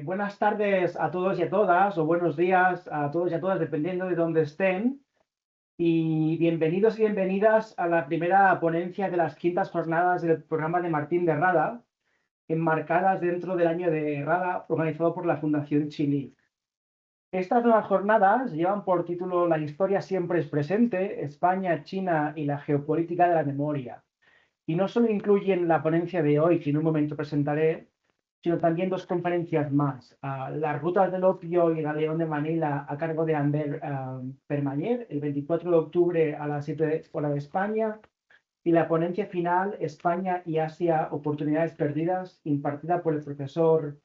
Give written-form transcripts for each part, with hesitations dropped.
Buenas tardes a todos y a todas, o buenos días a todos y a todas, dependiendo de dónde estén. Y bienvenidos y bienvenidas a la primera ponencia de las quintas jornadas del programa de Martín de Rada, enmarcadas dentro del año de Rada, organizado por la Fundación Chile. Estas nuevas jornadas llevan por título La historia siempre es presente, España, China y la geopolítica de la memoria. Y no solo incluyen la ponencia de hoy, que en un momento presentaré, sino también dos conferencias más. Las rutas del opio y la León de Manila a cargo de Ander Permañer, el 24 de octubre a las 7 hora de España, y la ponencia final, España y Asia, oportunidades perdidas, impartida por el profesor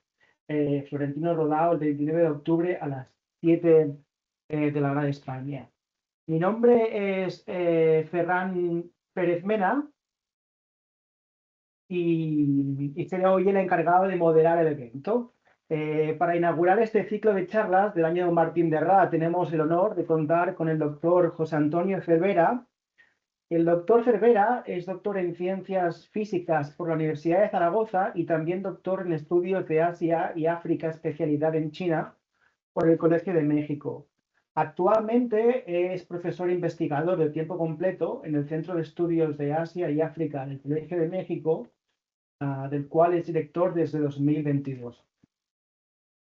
Florentino Rodao el 29 de octubre a las 7 de la hora de España. Mi nombre es Ferran Pérez Mena, y seré hoy el encargado de moderar el evento. Para inaugurar este ciclo de charlas del año Martín de Rada, tenemos el honor de contar con el doctor José Antonio Cervera. El doctor Cervera es doctor en Ciencias Físicas por la Universidad de Zaragoza y también doctor en Estudios de Asia y África, especialidad en China, por el Colegio de México. Actualmente es profesor investigador de tiempo completo en el Centro de Estudios de Asia y África del Colegio de México, del cual es director desde 2022.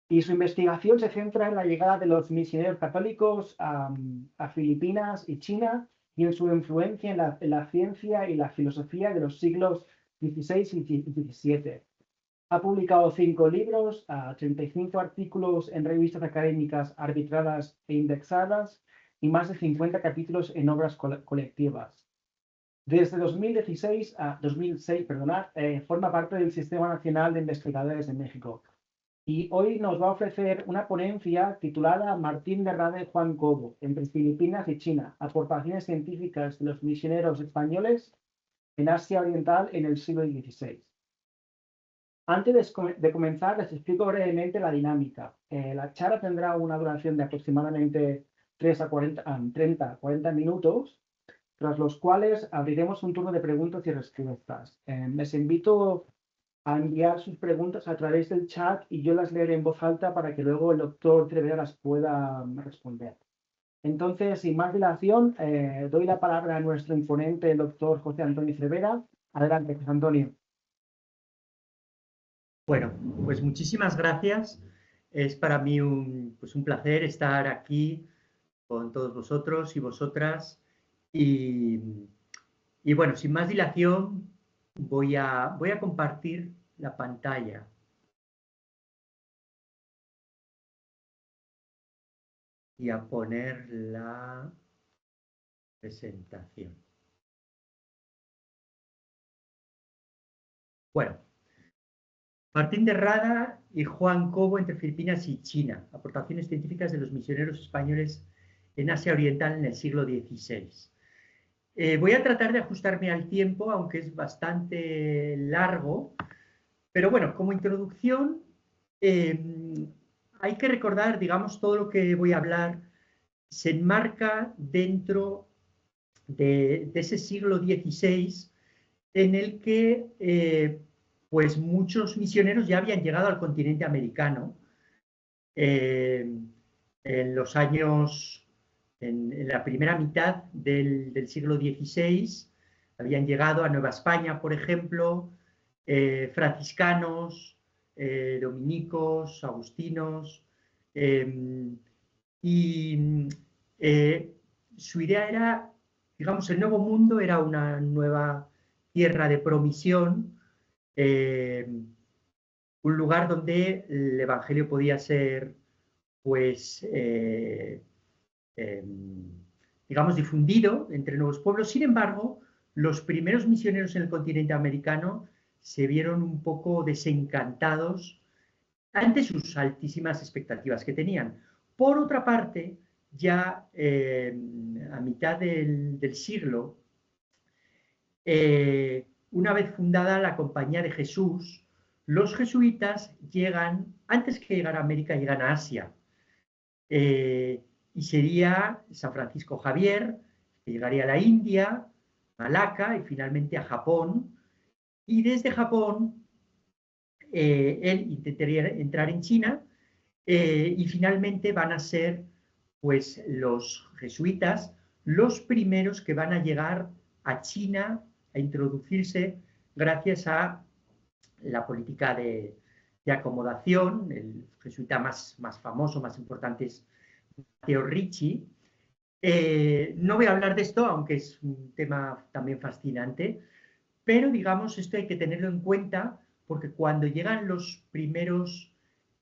Y su investigación se centra en la llegada de los misioneros católicos a Filipinas y China y en su influencia en la ciencia y la filosofía de los siglos XVI y XVII. Ha publicado 5 libros, 35 artículos en revistas académicas arbitradas e indexadas y más de 50 capítulos en obras colectivas. Desde 2016 a 2006, forma parte del Sistema Nacional de Investigadores de México. Y hoy nos va a ofrecer una ponencia titulada Martín de Rada y Juan Cobo, entre Filipinas y China, aportaciones científicas de los misioneros españoles en Asia Oriental en el siglo XVI. Antes de comenzar, les explico brevemente la dinámica. La charla tendrá una duración de aproximadamente 30 a 40 minutos, tras los cuales abriremos un turno de preguntas y respuestas. Les invito a enviar sus preguntas a través del chat y yo las leeré en voz alta para que luego el doctor Cervera las pueda responder. Entonces, sin más dilación, doy la palabra a nuestro imponente, el doctor José Antonio Cervera. Adelante, José Antonio. Bueno, pues muchísimas gracias. Es para mí un placer estar aquí con todos vosotros y vosotras. Y bueno, sin más dilación, voy a compartir la pantalla. Y a poner la presentación. Bueno, Martín de Rada y Juan Cobo entre Filipinas y China. Aportaciones científicas de los misioneros españoles en Asia Oriental en el siglo XVI. Voy a tratar de ajustarme al tiempo, aunque es bastante largo. Pero bueno, como introducción, hay que recordar, digamos, todo lo que voy a hablar se enmarca dentro de ese siglo XVI en el que pues muchos misioneros ya habían llegado al continente americano en los años, en la primera mitad del siglo XVI, habían llegado a Nueva España, por ejemplo, franciscanos, dominicos, agustinos, y su idea era, digamos, el Nuevo Mundo era una nueva tierra de promisión, un lugar donde el Evangelio podía ser, pues, digamos, difundido entre nuevos pueblos. Sin embargo, los primeros misioneros en el continente americano se vieron un poco desencantados ante sus altísimas expectativas que tenían. Por otra parte, ya a mitad del siglo, una vez fundada la Compañía de Jesús, los jesuitas llegan, antes que llegar a América, llegan a Asia. Y sería San Francisco Javier, que llegaría a la India, Malaca y finalmente a Japón. Y desde Japón él intentaría entrar en China y finalmente van a ser pues los jesuitas los primeros que van a llegar a China a introducirse gracias a la política de acomodación. El jesuita más famoso, más importante es Matteo Ricci. No voy a hablar de esto, aunque es un tema también fascinante, pero digamos, esto hay que tenerlo en cuenta porque cuando llegan los primeros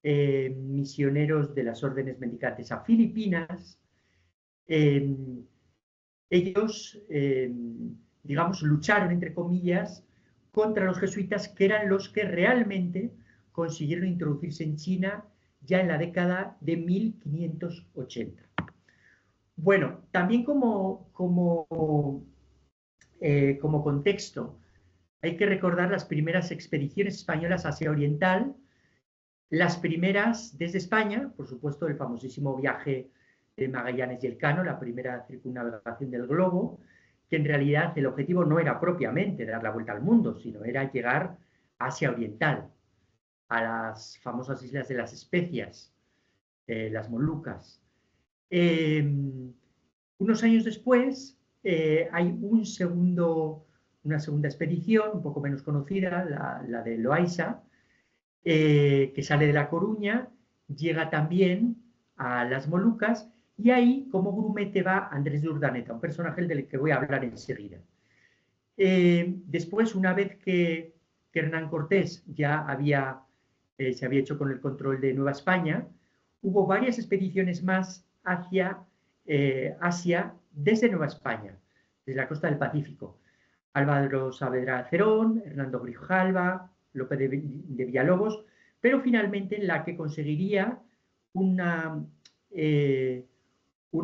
misioneros de las órdenes mendicantes a Filipinas, eh, ellos, digamos, lucharon, entre comillas, contra los jesuitas, que eran los que realmente consiguieron introducirse en China ya en la década de 1580. Bueno, también como contexto, hay que recordar las primeras expediciones españolas a Asia Oriental, las primeras desde España, por supuesto, el famosísimo viaje de Magallanes y Elcano, la primera circunnavegación del globo, que en realidad el objetivo no era propiamente dar la vuelta al mundo, sino era llegar a Asia Oriental, a las famosas islas de las Especias, las Molucas. Unos años después hay una segunda expedición, un poco menos conocida, la de Loaiza, que sale de La Coruña, llega también a las Molucas, y ahí como grumete va Andrés de Urdaneta, un personaje del que voy a hablar enseguida. Después, una vez que Hernán Cortés ya se había hecho con el control de Nueva España, hubo varias expediciones más hacia Asia desde Nueva España, desde la costa del Pacífico. Álvaro Saavedra Cerón, Hernando Grijalva, Lope de Villalobos, pero finalmente la que conseguiría un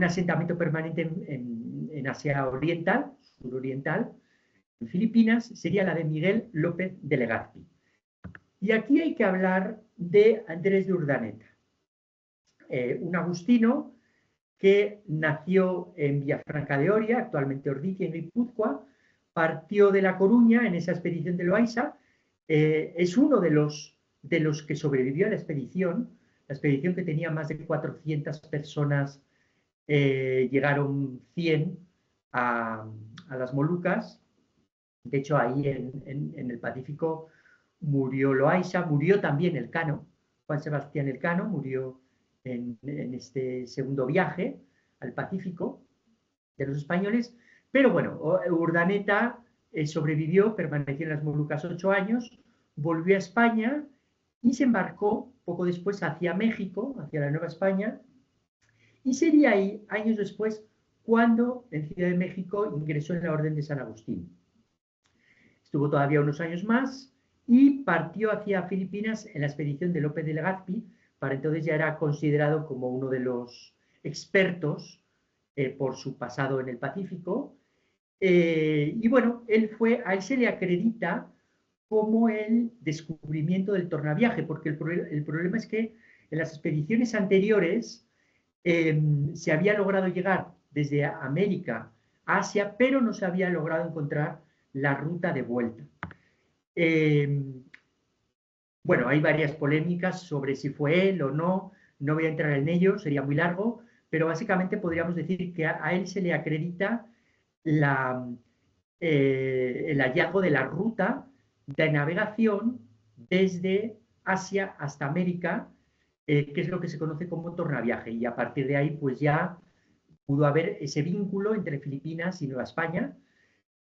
asentamiento permanente en Asia Oriental, suroriental, en Filipinas, sería la de Miguel López de Legazpi. Y aquí hay que hablar de Andrés de Urdaneta, un agustino que nació en Villafranca de Oria, actualmente Ordicia, en Guipúzcoa, partió de La Coruña en esa expedición de Loaiza, es uno de los que sobrevivió a la expedición que tenía más de 400 personas, llegaron 100 a las Molucas. De hecho, ahí en el Pacífico murió Loaiza, murió también Elcano, Juan Sebastián Elcano, murió en este segundo viaje al Pacífico de los españoles, pero bueno, Urdaneta sobrevivió, permaneció en las Molucas 8 años, volvió a España y se embarcó poco después hacia México, hacia la Nueva España, y sería ahí, años después, cuando en Ciudad de México ingresó en la Orden de San Agustín. Estuvo todavía unos años más y partió hacia Filipinas en la expedición de López de Legazpi. Para entonces ya era considerado como uno de los expertos por su pasado en el Pacífico. Y bueno, a él se le acredita como el descubrimiento del tornaviaje, porque el problema es que en las expediciones anteriores se había logrado llegar desde América a Asia, pero no se había logrado encontrar la ruta de vuelta. Bueno, hay varias polémicas sobre si fue él o no, no voy a entrar en ello, sería muy largo, pero básicamente podríamos decir que a él se le acredita el hallazgo de la ruta de navegación desde Asia hasta América, que es lo que se conoce como tornaviaje, y a partir de ahí pues ya pudo haber ese vínculo entre Filipinas y Nueva España.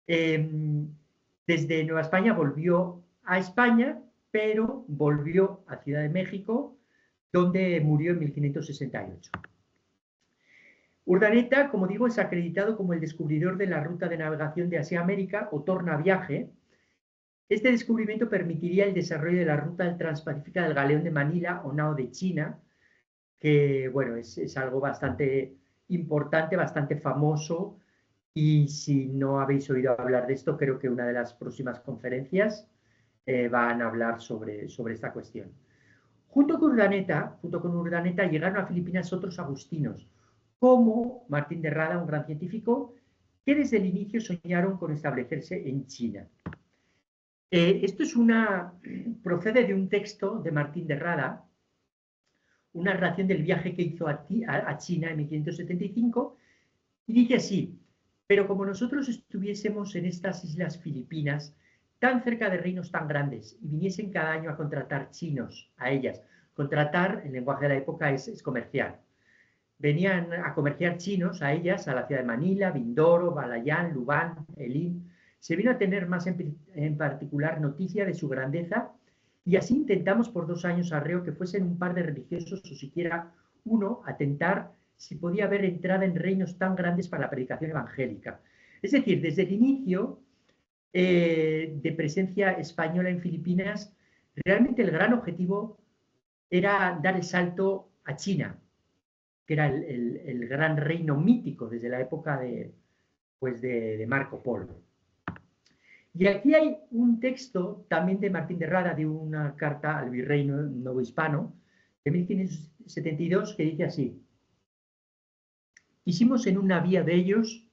Desde Nueva España volvió a España, pero volvió a Ciudad de México, donde murió en 1568. Urdaneta, como digo, es acreditado como el descubridor de la ruta de navegación de Asia a América, o tornaviaje. Este descubrimiento permitiría el desarrollo de la ruta transpacífica del galeón de Manila o Nao de China, que bueno, es algo bastante importante, bastante famoso, y si no habéis oído hablar de esto, creo que una de las próximas conferencias van a hablar sobre esta cuestión. Junto con Urdaneta llegaron a Filipinas otros agustinos, como Martín de Rada, un gran científico, que desde el inicio soñaron con establecerse en China. Esto procede de un texto de Martín de Rada, una narración del viaje que hizo a China en 1575, y dice así: pero como nosotros estuviésemos en estas islas Filipinas, tan cerca de reinos tan grandes, y viniesen cada año a contratar chinos a ellas, contratar, el lenguaje de la época es comerciar, venían a comerciar chinos a ellas, a la ciudad de Manila, Mindoro, Balayán, Lubán, Elín. Se vino a tener más en particular noticia de su grandeza, y así intentamos por 2 años arreo que fuesen un par de religiosos o siquiera uno a tentar si podía haber entrada en reinos tan grandes para la predicación evangélica. Es decir, desde el inicio de presencia española en Filipinas, realmente el gran objetivo era dar el salto a China, que era el gran reino mítico desde la época de Marco Polo. Y aquí hay un texto también de Martín de Rada, de una carta al virrey novohispano, de 1572, que dice así: quisimos en un navío de ellos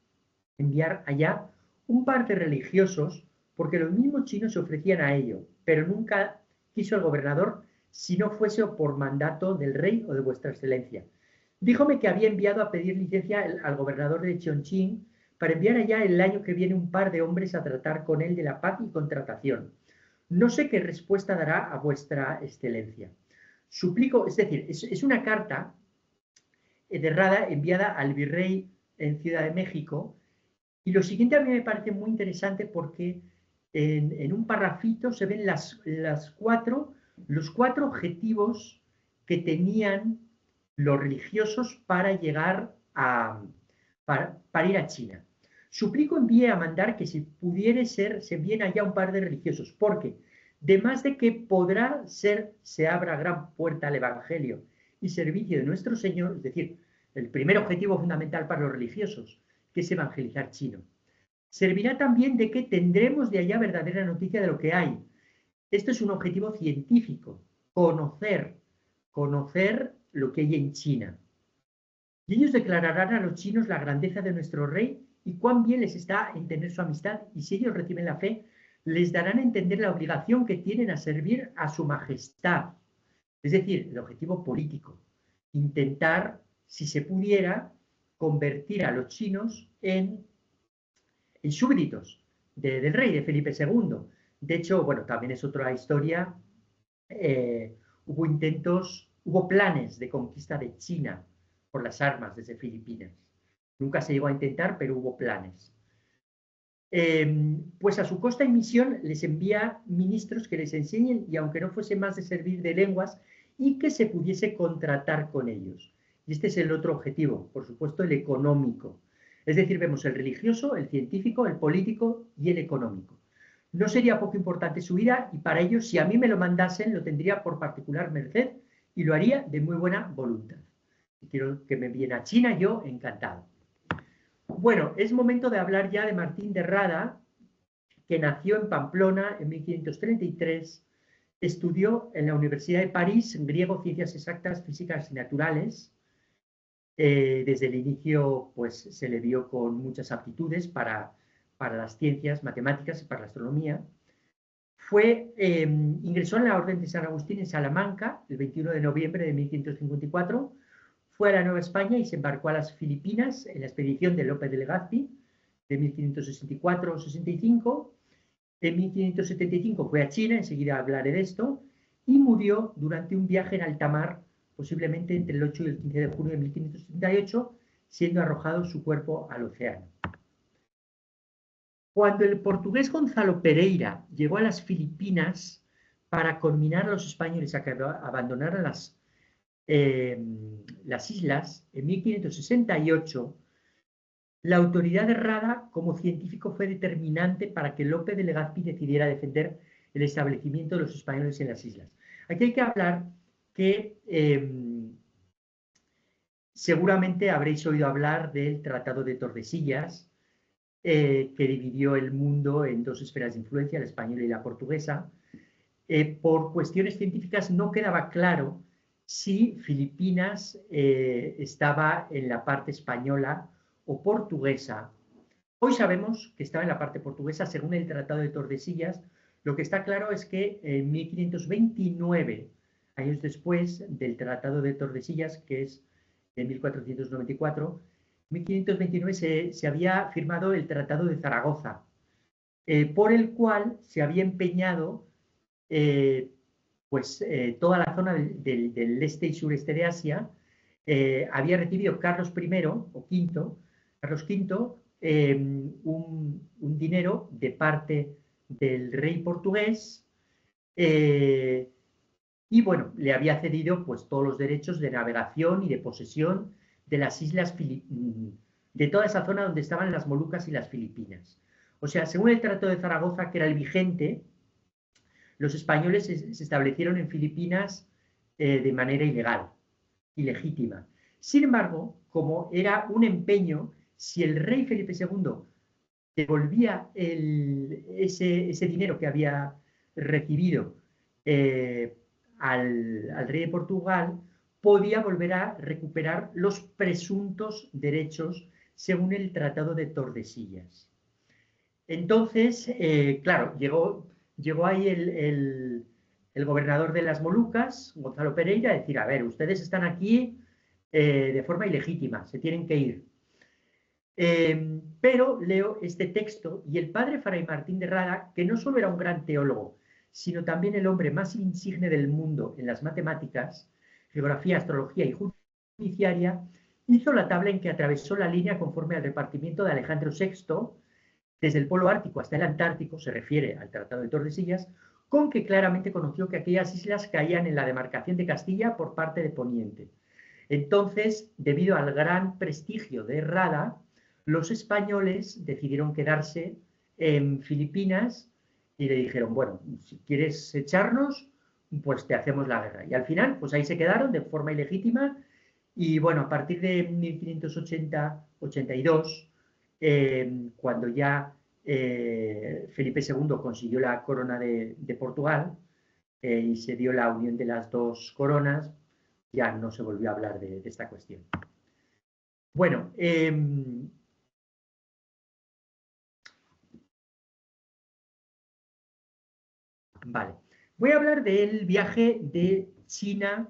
enviar allá un par de religiosos, porque los mismos chinos se ofrecían a ello, pero nunca quiso el gobernador, si no fuese por mandato del rey o de vuestra excelencia. Díjome que había enviado a pedir licencia al gobernador de Chongqing para enviar allá el año que viene un par de hombres a tratar con él de la paz y contratación. No sé qué respuesta dará a vuestra excelencia. Suplico, es decir, es una carta de Rada enviada al virrey en Ciudad de México, y lo siguiente a mí me parece muy interesante porque en un parrafito se ven los 4 objetivos que tenían los religiosos para llegar para ir a China. Suplico envíe a mandar que si pudiere ser, se envíen allá un par de religiosos, porque además de que podrá ser, se abra gran puerta al Evangelio y servicio de nuestro Señor, es decir, el primer objetivo fundamental para los religiosos, que es evangelizar chino. Servirá también de que tendremos de allá verdadera noticia de lo que hay. Esto es un objetivo científico, conocer lo que hay en China. Y ellos declararán a los chinos la grandeza de nuestro rey y cuán bien les está en tener su amistad, y si ellos reciben la fe, les darán a entender la obligación que tienen a servir a su majestad. Es decir, el objetivo político, intentar, si se pudiera, convertir a los chinos en súbditos del rey, de Felipe II. De hecho, bueno, también es otra historia, hubo planes de conquista de China por las armas desde Filipinas. Nunca se llegó a intentar, pero hubo planes. Pues a su costa y misión les envía ministros que les enseñen, y aunque no fuese más de servir de lenguas, y que se pudiese contratar con ellos. Y este es el otro objetivo, por supuesto, el económico. Es decir, vemos el religioso, el científico, el político y el económico. No sería poco importante su vida, y para ello, si a mí me lo mandasen, lo tendría por particular merced y lo haría de muy buena voluntad. Si quiero que me envíen a China, yo encantado. Bueno, es momento de hablar ya de Martín de Rada, que nació en Pamplona en 1533, estudió en la Universidad de París griego, ciencias exactas, físicas y naturales. Desde el inicio pues, se le vio con muchas aptitudes para las ciencias, matemáticas y para la astronomía. Ingresó en la Orden de San Agustín en Salamanca el 21 de noviembre de 1554, fue a la Nueva España y se embarcó a las Filipinas en la expedición de Lope de Legazpi de 1564-65. En 1575 fue a China, enseguida hablaré de esto, y murió durante un viaje en alta mar, posiblemente entre el 8 y el 15 de junio de 1578, siendo arrojado su cuerpo al océano. Cuando el portugués Gonzalo Pereira llegó a las Filipinas para conminar a los españoles a que abandonaran las islas, en 1568, la autoridad de Rada como científico fue determinante para que Lope de Legazpi decidiera defender el establecimiento de los españoles en las islas. Aquí hay que hablar que seguramente habréis oído hablar del Tratado de Tordesillas, que dividió el mundo en 2 esferas de influencia, la española y la portuguesa. Por cuestiones científicas no quedaba claro si Filipinas estaba en la parte española o portuguesa. Hoy sabemos que estaba en la parte portuguesa según el Tratado de Tordesillas, Lo que está claro es que en 1529, años después del Tratado de Tordesillas, que es de 1494, en 1529 se había firmado el Tratado de Zaragoza, por el cual se había empeñado toda la zona del este y sureste de Asia. Había recibido Carlos I o Carlos V, un dinero de parte del rey portugués, y bueno, le había cedido pues todos los derechos de navegación y de posesión de las islas, de toda esa zona donde estaban las Molucas y las Filipinas. O sea, según el Tratado de Zaragoza, que era el vigente, los españoles se establecieron en Filipinas de manera ilegal, ilegítima. Sin embargo, como era un empeño, si el rey Felipe II devolvía ese dinero que había recibido al rey de Portugal, podía volver a recuperar los presuntos derechos según el Tratado de Tordesillas. Entonces, claro, llegó ahí el gobernador de las Molucas, Gonzalo Pereira, a decir, a ver, ustedes están aquí de forma ilegítima, se tienen que ir. Pero leo este texto y el padre Fray Martín de Rada, que no solo era un gran teólogo, sino también el hombre más insigne del mundo en las matemáticas, geografía, astrología y judiciaria, hizo la tabla en que atravesó la línea conforme al repartimiento de Alejandro VI, desde el polo ártico hasta el Antártico, se refiere al Tratado de Tordesillas, con que claramente conoció que aquellas islas caían en la demarcación de Castilla por parte de Poniente. Entonces, debido al gran prestigio de Rada, los españoles decidieron quedarse en Filipinas y le dijeron, bueno, si quieres echarnos, pues te hacemos la guerra. Y al final, pues ahí se quedaron de forma ilegítima y bueno, a partir de 1580-82, cuando ya Felipe II consiguió la corona de Portugal y se dio la unión de las dos coronas, ya no se volvió a hablar de esta cuestión. Bueno, vale. Voy a hablar del viaje de China,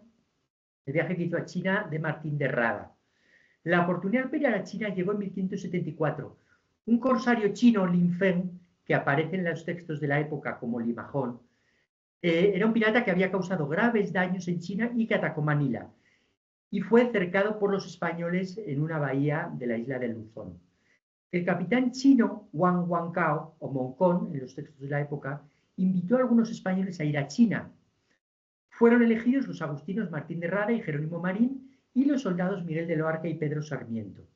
el viaje que hizo a China de Martín de Rada. La oportunidad de ir a China llegó en 1574. Un corsario chino, Lin Feng, que aparece en los textos de la época como Limajón, era un pirata que había causado graves daños en China y que atacó Manila. Y fue cercado por los españoles en una bahía de la isla de Luzón. El capitán chino Wang Wangcao, o Moncón, en los textos de la época, invitó a algunos españoles a ir a China. Fueron elegidos los agustinos Martín de Rada y Jerónimo Marín y los soldados Miguel de Loarca y Pedro Sarmiento.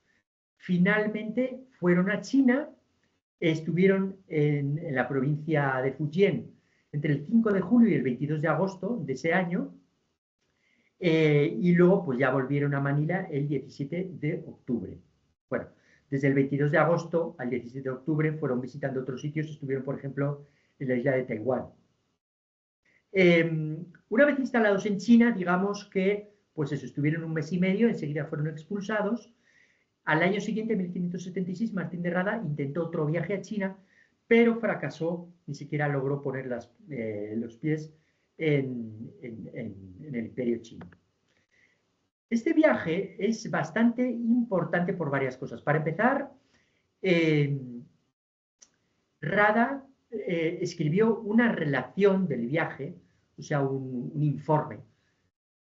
Finalmente fueron a China, estuvieron en la provincia de Fujian entre el 5 de julio y el 22 de agosto de ese año, y luego pues ya volvieron a Manila el 17 de octubre. Bueno, desde el 22 de agosto al 17 de octubre fueron visitando otros sitios, estuvieron por ejemplo en la isla de Taiwán. Una vez instalados en China, digamos que pues eso, estuvieron un mes y medio, enseguida fueron expulsados. Al año siguiente, 1576, Martín de Rada intentó otro viaje a China, pero fracasó, ni siquiera logró poner los pies en el imperio chino. Este viaje es bastante importante por varias cosas. Para empezar, Rada escribió una relación del viaje, o sea, un informe,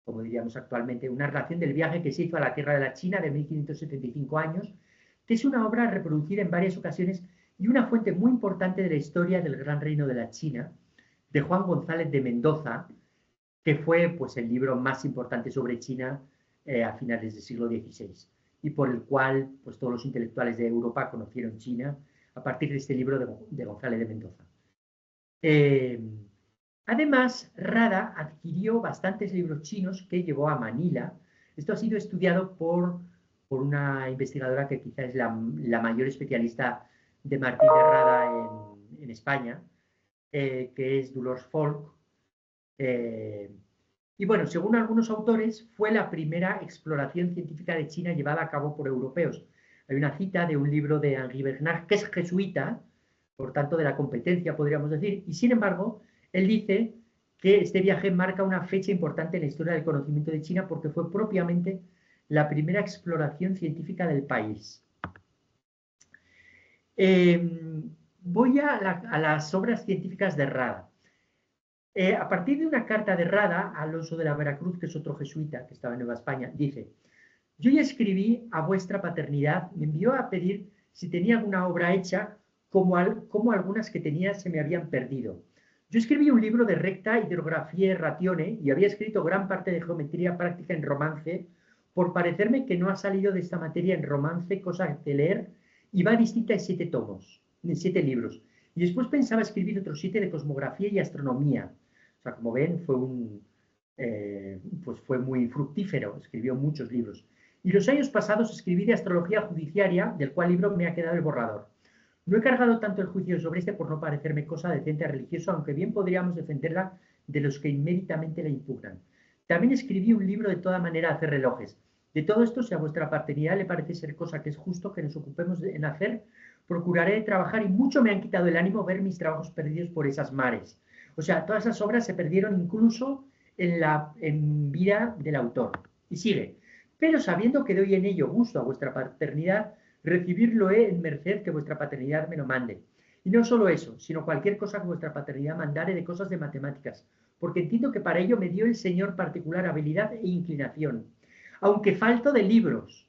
como diríamos actualmente, una relación del viaje que se hizo a la Tierra de la China de 1575 años, que es una obra reproducida en varias ocasiones y una fuente muy importante de la historia del Gran Reino de la China, de Juan González de Mendoza, que fue pues, el libro más importante sobre China a finales del siglo XVI, y por el cual pues, todos los intelectuales de Europa conocieron China a partir de este libro de González de Mendoza. Además, Rada adquirió bastantes libros chinos que llevó a Manila. Esto ha sido estudiado por una investigadora que quizás es la mayor especialista de Martín de Rada en España, que es Dolors Folk. Y bueno, según algunos autores, fue la primera exploración científica de China llevada a cabo por europeos. Hay una cita de un libro de Henri Bernard, que es jesuita, por tanto de la competencia, podríamos decir, y sin embargo, él dice que este viaje marca una fecha importante en la historia del conocimiento de China porque fue propiamente la primera exploración científica del país. Voy a las obras científicas de Rada. A partir de una carta de Rada, Alonso de la Veracruz, que es otro jesuita que estaba en Nueva España, dice: yo ya escribí a vuestra paternidad, me envió a pedir si tenía alguna obra hecha, como algunas que tenía se me habían perdido. Yo escribí un libro de recta hidrografía y ratione y había escrito gran parte de geometría práctica en romance, por parecerme que no ha salido de esta materia en romance cosa de leer, y va distinta en 7 tomos, en 7 libros. Y después pensaba escribir otros 7 de cosmografía y astronomía. O sea, como ven, pues fue muy fructífero, escribió muchos libros. Y los años pasados escribí de astrología judiciaria, del cual libro me ha quedado el borrador. No he cargado tanto el juicio sobre este por no parecerme cosa decente a religioso, aunque bien podríamos defenderla de los que inméritatamente la impugnan. También escribí un libro de toda manera hacer relojes. De todo esto, si a vuestra paternidad le parece ser cosa que es justo que nos ocupemos en hacer, procuraré de trabajar, y mucho me han quitado el ánimo ver mis trabajos perdidos por esas mares. O sea, todas esas obras se perdieron incluso en vida del autor. Y sigue: pero sabiendo que doy en ello gusto a vuestra paternidad, recibirlo he en merced que vuestra paternidad me lo mande. Y no solo eso, sino cualquier cosa que vuestra paternidad mandare de cosas de matemáticas, porque entiendo que para ello me dio el Señor particular habilidad e inclinación, aunque falto de libros,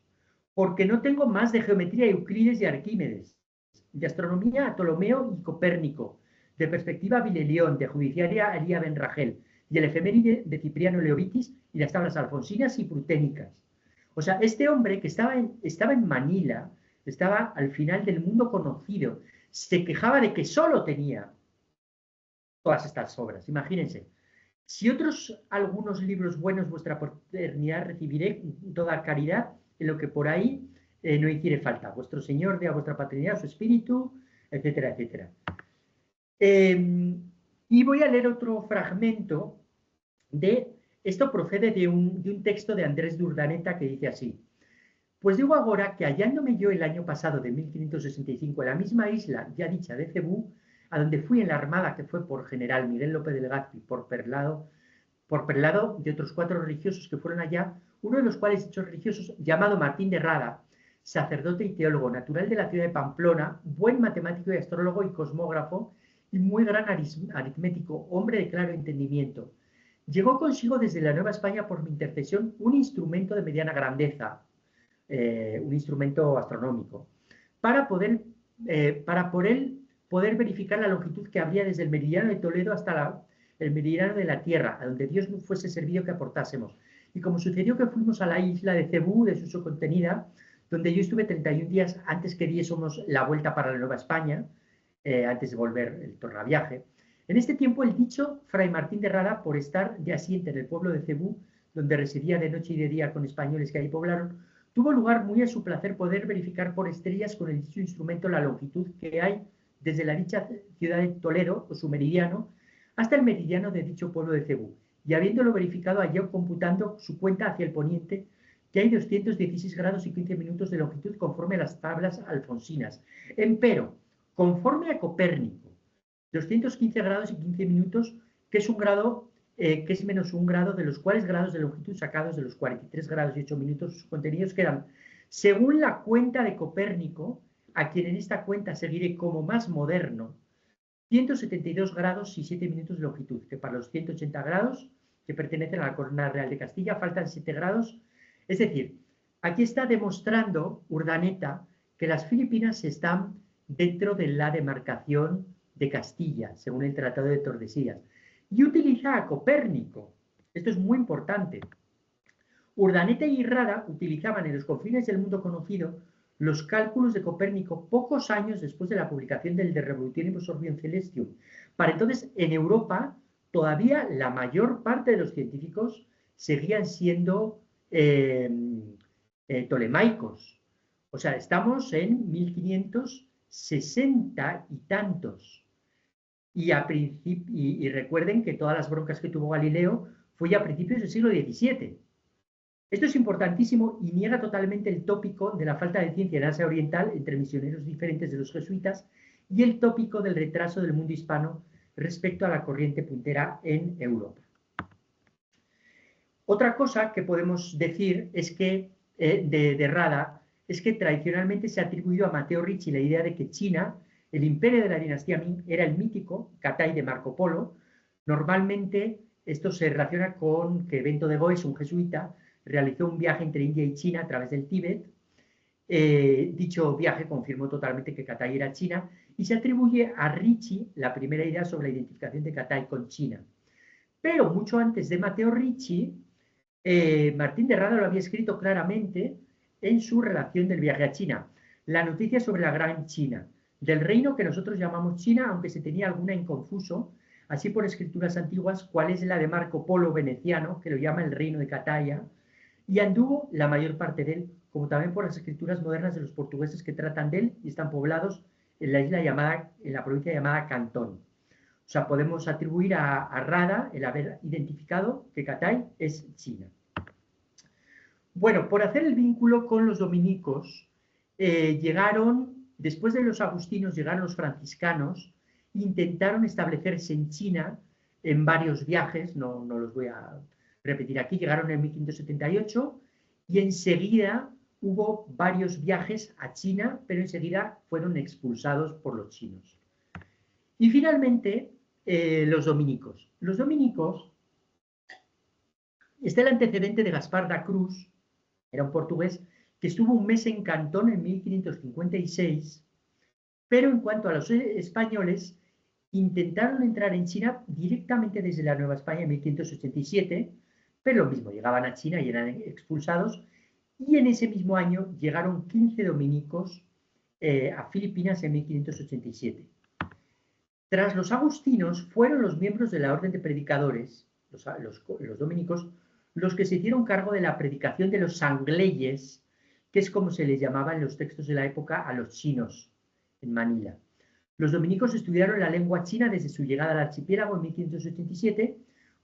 porque no tengo más de geometría Euclides y Arquímedes, de astronomía a Ptolomeo y Copérnico, de perspectiva Bilelión, de judiciaria a Elía Ben Ragel, y el efeméride de Cipriano Leovitis y las tablas alfonsinas y pruténicas. O sea, este hombre que estaba en Manila, estaba al final del mundo conocido, se quejaba de que solo tenía todas estas obras. Imagínense, si algunos libros buenos vuestra paternidad recibiré toda caridad en lo que por ahí no hiciere falta. Vuestro Señor dé a vuestra paternidad su espíritu, etcétera, etcétera. Y voy a leer otro fragmento esto procede de un texto de Andrés de Urdaneta que dice así: pues digo ahora que hallándome yo el año pasado de 1565 en la misma isla ya dicha de Cebú, a donde fui en la armada que fue por general Miguel López de Legazpi, por perlado de otros 4 religiosos que fueron allá, uno de los cuales hechos religiosos, llamado Martín de Rada, sacerdote y teólogo, natural de la ciudad de Pamplona, buen matemático y astrólogo y cosmógrafo, y muy gran aritmético, hombre de claro entendimiento. Llegó consigo desde la Nueva España por mi intercesión un instrumento de mediana grandeza, un instrumento astronómico, para por él poder verificar la longitud que habría desde el meridiano de Toledo hasta el meridiano de la Tierra, a donde Dios nos fuese servido que aportásemos. Y como sucedió que fuimos a la isla de Cebú, de su contenida, donde yo estuve 31 días antes que diésemos la vuelta para la Nueva España, antes de volver el tornaviaje. En este tiempo el dicho Fray Martín de Rada, por estar de asiente en el pueblo de Cebú, donde residía de noche y de día con españoles que ahí poblaron, tuvo lugar muy a su placer poder verificar por estrellas con el dicho instrumento la longitud que hay desde la dicha ciudad de Toledo, o su meridiano, hasta el meridiano de dicho pueblo de Cebú, y habiéndolo verificado halló, computando su cuenta hacia el poniente, que hay 216 grados y 15 minutos de longitud conforme a las tablas alfonsinas. Empero, conforme a Copérnico, 215 grados y 15 minutos, que es un grado, que es menos un grado, de los cuales grados de longitud sacados de los 43 grados y 8 minutos, sus contenidos quedan, según la cuenta de Copérnico, a quien en esta cuenta seguiré como más moderno, 172 grados y 7 minutos de longitud, que para los 180 grados que pertenecen a la corona real de Castilla faltan 7 grados. Es decir, aquí está demostrando Urdaneta que las Filipinas están dentro de la demarcación de Castilla, según el Tratado de Tordesillas, y utiliza a Copérnico. Esto es muy importante. Urdaneta y Rada utilizaban en los confines del mundo conocido los cálculos de Copérnico pocos años después de la publicación del De Revolutionibus Orbium Celestium. Para entonces, en Europa, todavía la mayor parte de los científicos seguían siendo tolemaicos. O sea, estamos en 1560 y tantos. Y recuerden que todas las broncas que tuvo Galileo fue ya a principios del siglo XVII. Esto es importantísimo y niega totalmente el tópico de la falta de ciencia en Asia Oriental entre misioneros diferentes de los jesuitas y el tópico del retraso del mundo hispano respecto a la corriente puntera en Europa. Otra cosa que podemos decir es que, de Rada, es que tradicionalmente se ha atribuido a Matteo Ricci la idea de que China, el imperio de la dinastía Ming, era el mítico Cathay de Marco Polo. Normalmente esto se relaciona con que Bento de Goes, un jesuita, realizó un viaje entre India y China a través del Tíbet. Dicho viaje confirmó totalmente que Cathay era China y se atribuye a Ricci la primera idea sobre la identificación de Cathay con China. Pero mucho antes de Matteo Ricci, Martín de Rada lo había escrito claramente en su relación del viaje a China. La noticia sobre la Gran China, del reino que nosotros llamamos China, aunque se tenía alguna inconfuso, así por escrituras antiguas, cuál es la de Marco Polo veneciano, que lo llama el reino de Cataya, y anduvo la mayor parte de él, como también por las escrituras modernas de los portugueses que tratan de él y están poblados en la isla llamada, en la provincia llamada Cantón. O sea, podemos atribuir a Rada el haber identificado que Cathay es China. Bueno, por hacer el vínculo con los dominicos, después de los agustinos, llegaron los franciscanos, intentaron establecerse en China en varios viajes, no los voy a repetir aquí, llegaron en 1578 y enseguida hubo varios viajes a China, pero enseguida fueron expulsados por los chinos. Y finalmente, los dominicos. Los dominicos, está el antecedente de Gaspar da Cruz, era un portugués, que estuvo un mes en Cantón en 1556, pero en cuanto a los españoles, intentaron entrar en China directamente desde la Nueva España en 1587, pero lo mismo, llegaban a China y eran expulsados, y en ese mismo año llegaron 15 dominicos a Filipinas en 1587. Tras los agustinos, fueron los miembros de la orden de predicadores, los dominicos, los que se hicieron cargo de la predicación de los sangleyes, que es como se les llamaba en los textos de la época a los chinos en Manila. Los dominicos estudiaron la lengua china desde su llegada al archipiélago en 1587.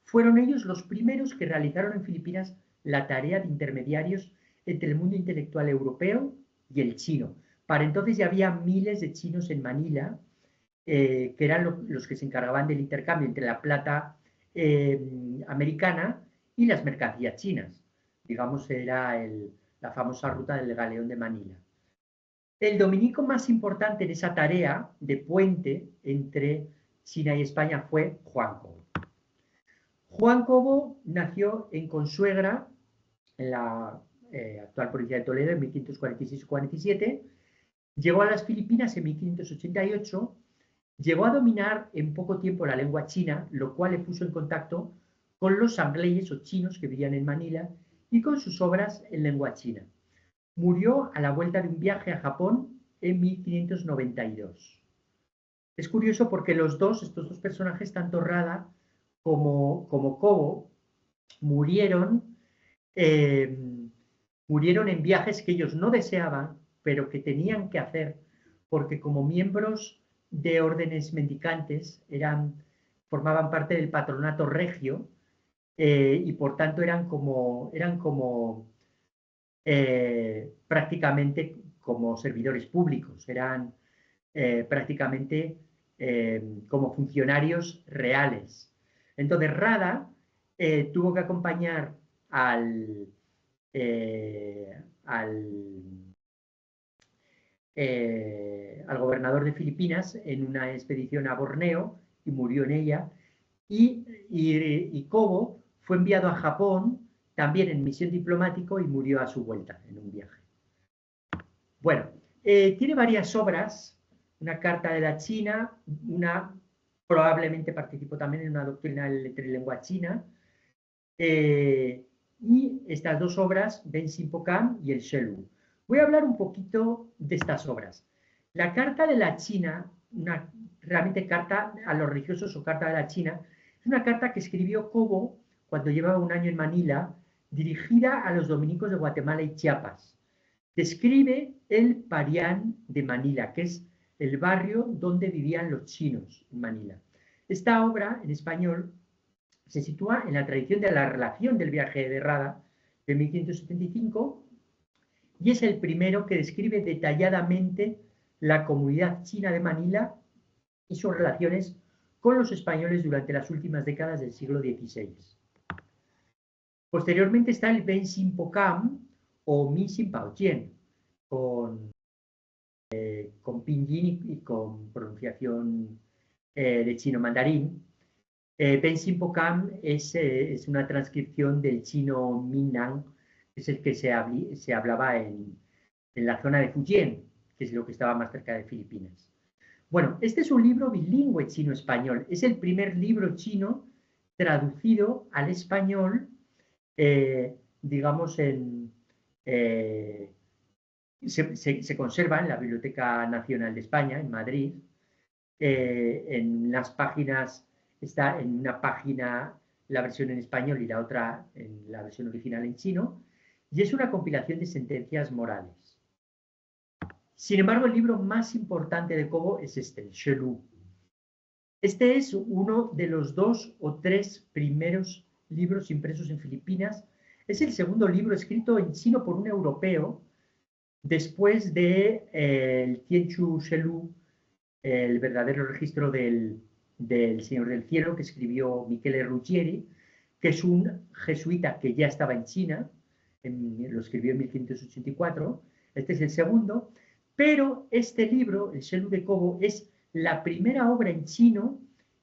Fueron ellos los primeros que realizaron en Filipinas la tarea de intermediarios entre el mundo intelectual europeo y el chino. Para entonces ya había miles de chinos en Manila, que eran los que se encargaban del intercambio entre la plata americana y las mercancías chinas. Digamos, era la famosa ruta del galeón de Manila. El dominico más importante en esa tarea de puente entre China y España fue Juan Cobo. Juan Cobo nació en Consuegra, en la actual provincia de Toledo, en 1546-47, llegó a las Filipinas en 1588, llegó a dominar en poco tiempo la lengua china, lo cual le puso en contacto con los sangleyes o chinos que vivían en Manila y con sus obras en lengua china. Murió a la vuelta de un viaje a Japón en 1592. Es curioso porque estos dos personajes, tanto Rada como Cobo, murieron en viajes que ellos no deseaban, pero que tenían que hacer, porque como miembros de órdenes mendicantes formaban parte del patronato regio, y por tanto eran prácticamente como servidores públicos, eran prácticamente como funcionarios reales. Entonces Rada tuvo que acompañar al gobernador de Filipinas en una expedición a Borneo y murió en ella, y Cobo fue enviado a Japón también en misión diplomático y murió a su vuelta en un viaje. Bueno, tiene varias obras, una carta de la China, probablemente participó también en una doctrina de lengua china, y estas dos obras, Ben Simpokan y el Shelu. Voy a hablar un poquito de estas obras. La carta de la China, realmente carta a los religiosos o carta de la China, es una carta que escribió Cobo cuando llevaba un año en Manila, dirigida a los dominicos de Guatemala y Chiapas. Describe el Parián de Manila, que es el barrio donde vivían los chinos en Manila. Esta obra, en español, se sitúa en la tradición de la relación del viaje de Rada de 1575 y es el primero que describe detalladamente la comunidad china de Manila y sus relaciones con los españoles durante las últimas décadas del siglo XVI. Posteriormente está el Ben Xin Po Cam o Mi Xin Pao Jian, con pinyin y con pronunciación de chino mandarín. Ben Xin Po Cam es una transcripción del chino Minnan, que es el que se hablaba en la zona de Fujian, que es lo que estaba más cerca de Filipinas. Bueno, este es un libro bilingüe chino-español. Es el primer libro chino traducido al español, digamos, se conserva en la Biblioteca Nacional de España, en Madrid. En las páginas, está en una página la versión en español y la otra en la versión original en chino, y es una compilación de sentencias morales. Sin embargo, el libro más importante de Cobo es este, el Shelu. Este es uno de los 2 o 3 primeros libros impresos en Filipinas. Es el segundo libro escrito en chino por un europeo, después de el Tianchu Shelu, el verdadero registro del Señor del Cielo, que escribió Michele Ruggieri, que es un jesuita que ya estaba en China, lo escribió en 1584. Este es el segundo. Pero este libro, el Shelu de Cobo, es la primera obra en chino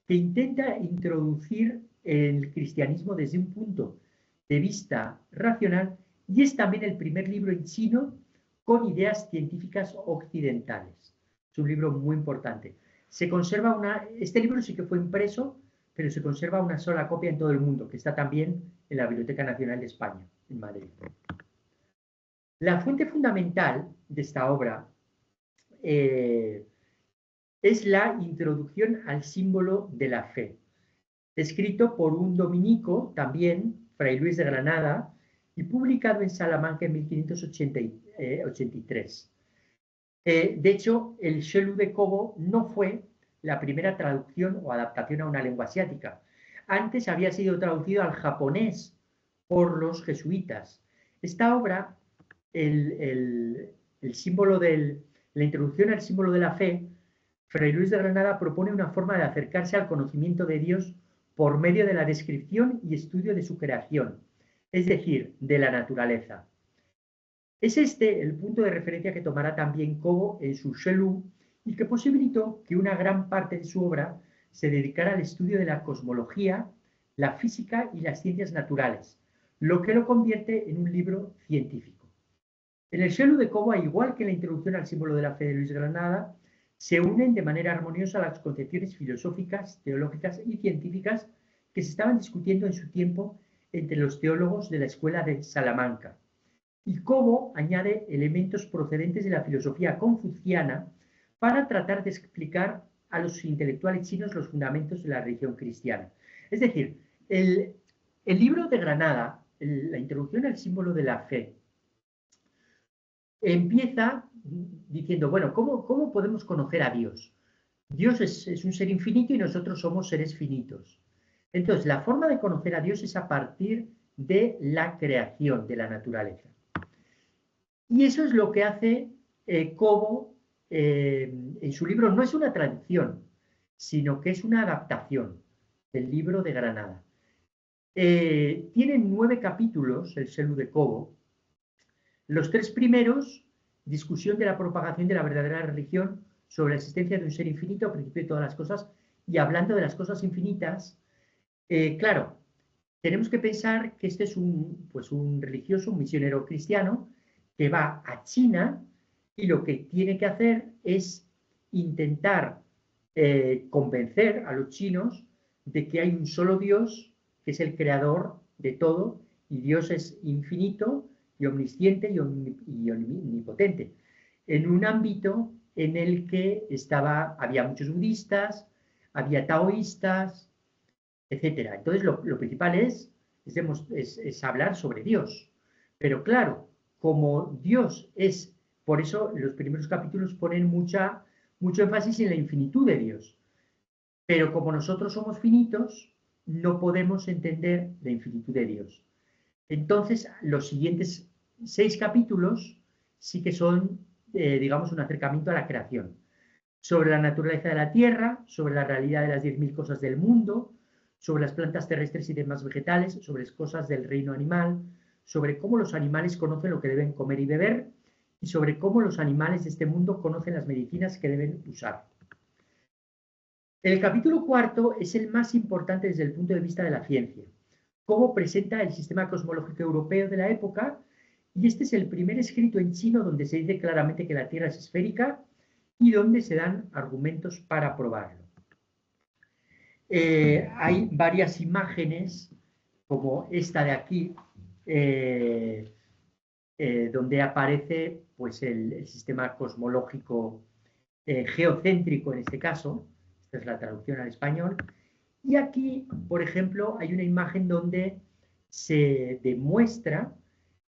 que intenta introducir el cristianismo desde un punto de vista racional, y es también el primer libro en chino con ideas científicas occidentales. Es un libro muy importante. Se conserva este libro sí que fue impreso, pero se conserva una sola copia en todo el mundo, que está también en la Biblioteca Nacional de España, en Madrid. La fuente fundamental de esta obra es la introducción al símbolo de la fe, escrito por un dominico, también, Fray Luis de Granada, y publicado en Salamanca en 1583. De hecho, el Shelu de Cobo no fue la primera traducción o adaptación a una lengua asiática. Antes había sido traducido al japonés por los jesuitas. Esta obra, el símbolo la introducción al símbolo de la fe, Fray Luis de Granada propone una forma de acercarse al conocimiento de Dios por medio de la descripción y estudio de su creación, es decir, de la naturaleza. Es este el punto de referencia que tomará también Cobo en su Shelu, y que posibilitó que una gran parte de su obra se dedicara al estudio de la cosmología, la física y las ciencias naturales, lo que lo convierte en un libro científico. En el Shelu de Cobo, igual que en la introducción al símbolo de la fe de Luis Granada, se unen de manera armoniosa las concepciones filosóficas, teológicas y científicas que se estaban discutiendo en su tiempo entre los teólogos de la escuela de Salamanca. Y Cobo añade elementos procedentes de la filosofía confuciana para tratar de explicar a los intelectuales chinos los fundamentos de la religión cristiana. Es decir, el libro de Granada, la introducción al símbolo de la fe, empieza diciendo, bueno, ¿cómo podemos conocer a Dios? Dios es un ser infinito y nosotros somos seres finitos. Entonces, la forma de conocer a Dios es a partir de la creación, de la naturaleza. Y eso es lo que hace Cobo en su libro. No es una traducción, sino que es una adaptación del libro de Granada. Tiene 9 capítulos, el Shelu de Cobo. Los 3 primeros, discusión de la propagación de la verdadera religión sobre la existencia de un ser infinito, al principio de todas las cosas, y hablando de las cosas infinitas, claro, tenemos que pensar que este es un religioso, un misionero cristiano, que va a China y lo que tiene que hacer es intentar convencer a los chinos de que hay un solo Dios, que es el creador de todo, y Dios es infinito y omnisciente y omnipotente, en un ámbito en el que había muchos budistas, había taoístas, etc. Entonces lo principal es hablar sobre Dios. Pero claro, como Dios es, por eso los primeros capítulos ponen mucho énfasis en la infinitud de Dios. Pero como nosotros somos finitos, no podemos entender la infinitud de Dios. Entonces, los siguientes 6 capítulos sí que son digamos, un acercamiento a la creación, sobre la naturaleza de la Tierra, sobre la realidad de las 10.000 cosas del mundo, sobre las plantas terrestres y demás vegetales, sobre las cosas del reino animal, sobre cómo los animales conocen lo que deben comer y beber, y sobre cómo los animales de este mundo conocen las medicinas que deben usar. El capítulo cuarto es el más importante desde el punto de vista de la ciencia, cómo presenta el sistema cosmológico europeo de la época, y este es el primer escrito en chino donde se dice claramente que la Tierra es esférica y donde se dan argumentos para probarlo. Hay varias imágenes, como esta de aquí, donde aparece pues, el sistema cosmológico geocéntrico en este caso. Esta es la traducción al español. Y aquí, por ejemplo, hay una imagen donde se demuestra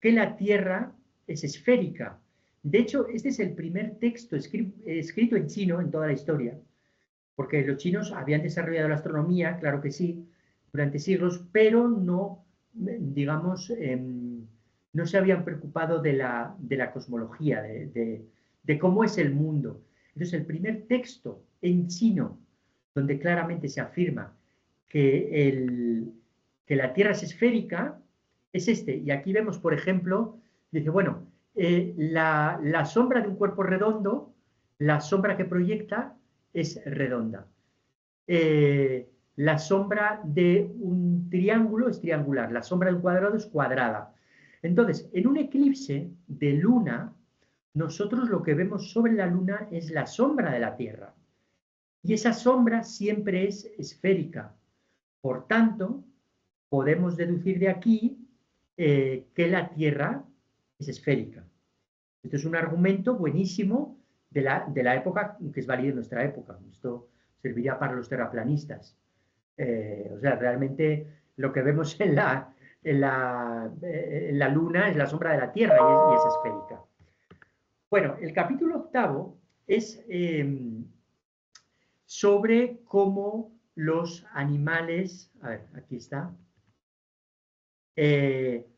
que la Tierra es esférica. De hecho, este es el primer texto escrito en chino en toda la historia, porque los chinos habían desarrollado la astronomía, claro que sí, durante siglos, pero no, digamos, no se habían preocupado de la cosmología, de cómo es el mundo. Entonces, el primer texto en chino donde claramente se afirma que la Tierra es esférica, es este. Y aquí vemos, por ejemplo, dice, bueno, la sombra de un cuerpo redondo, la sombra que proyecta es redonda. La sombra de un triángulo es triangular, la sombra de un cuadrado es cuadrada. Entonces, en un eclipse de luna, nosotros lo que vemos sobre la luna es la sombra de la Tierra. Y esa sombra siempre es esférica. Por tanto, podemos deducir de aquí que la Tierra es esférica. Esto es un argumento buenísimo de la época, que es válido en nuestra época. Esto serviría para los terraplanistas. O sea, realmente lo que vemos en la Luna es la sombra de la Tierra y es esférica. Bueno, el capítulo octavo es sobre cómo los animales, a ver, aquí está,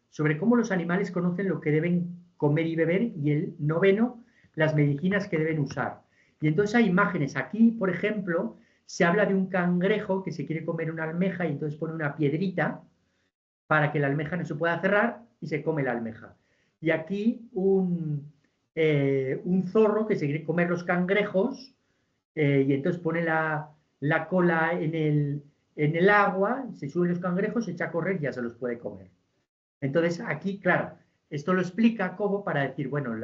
sobre cómo los animales conocen lo que deben comer y beber, y el noveno, las medicinas que deben usar. Y entonces hay imágenes. Aquí, por ejemplo, se habla de un cangrejo que se quiere comer una almeja y entonces pone una piedrita para que la almeja no se pueda cerrar y se come la almeja. Y aquí un zorro que se quiere comer los cangrejos y entonces pone la cola en el agua, se suben los cangrejos, se echa a correr y ya se los puede comer. Entonces aquí, claro, esto lo explica como para decir, bueno,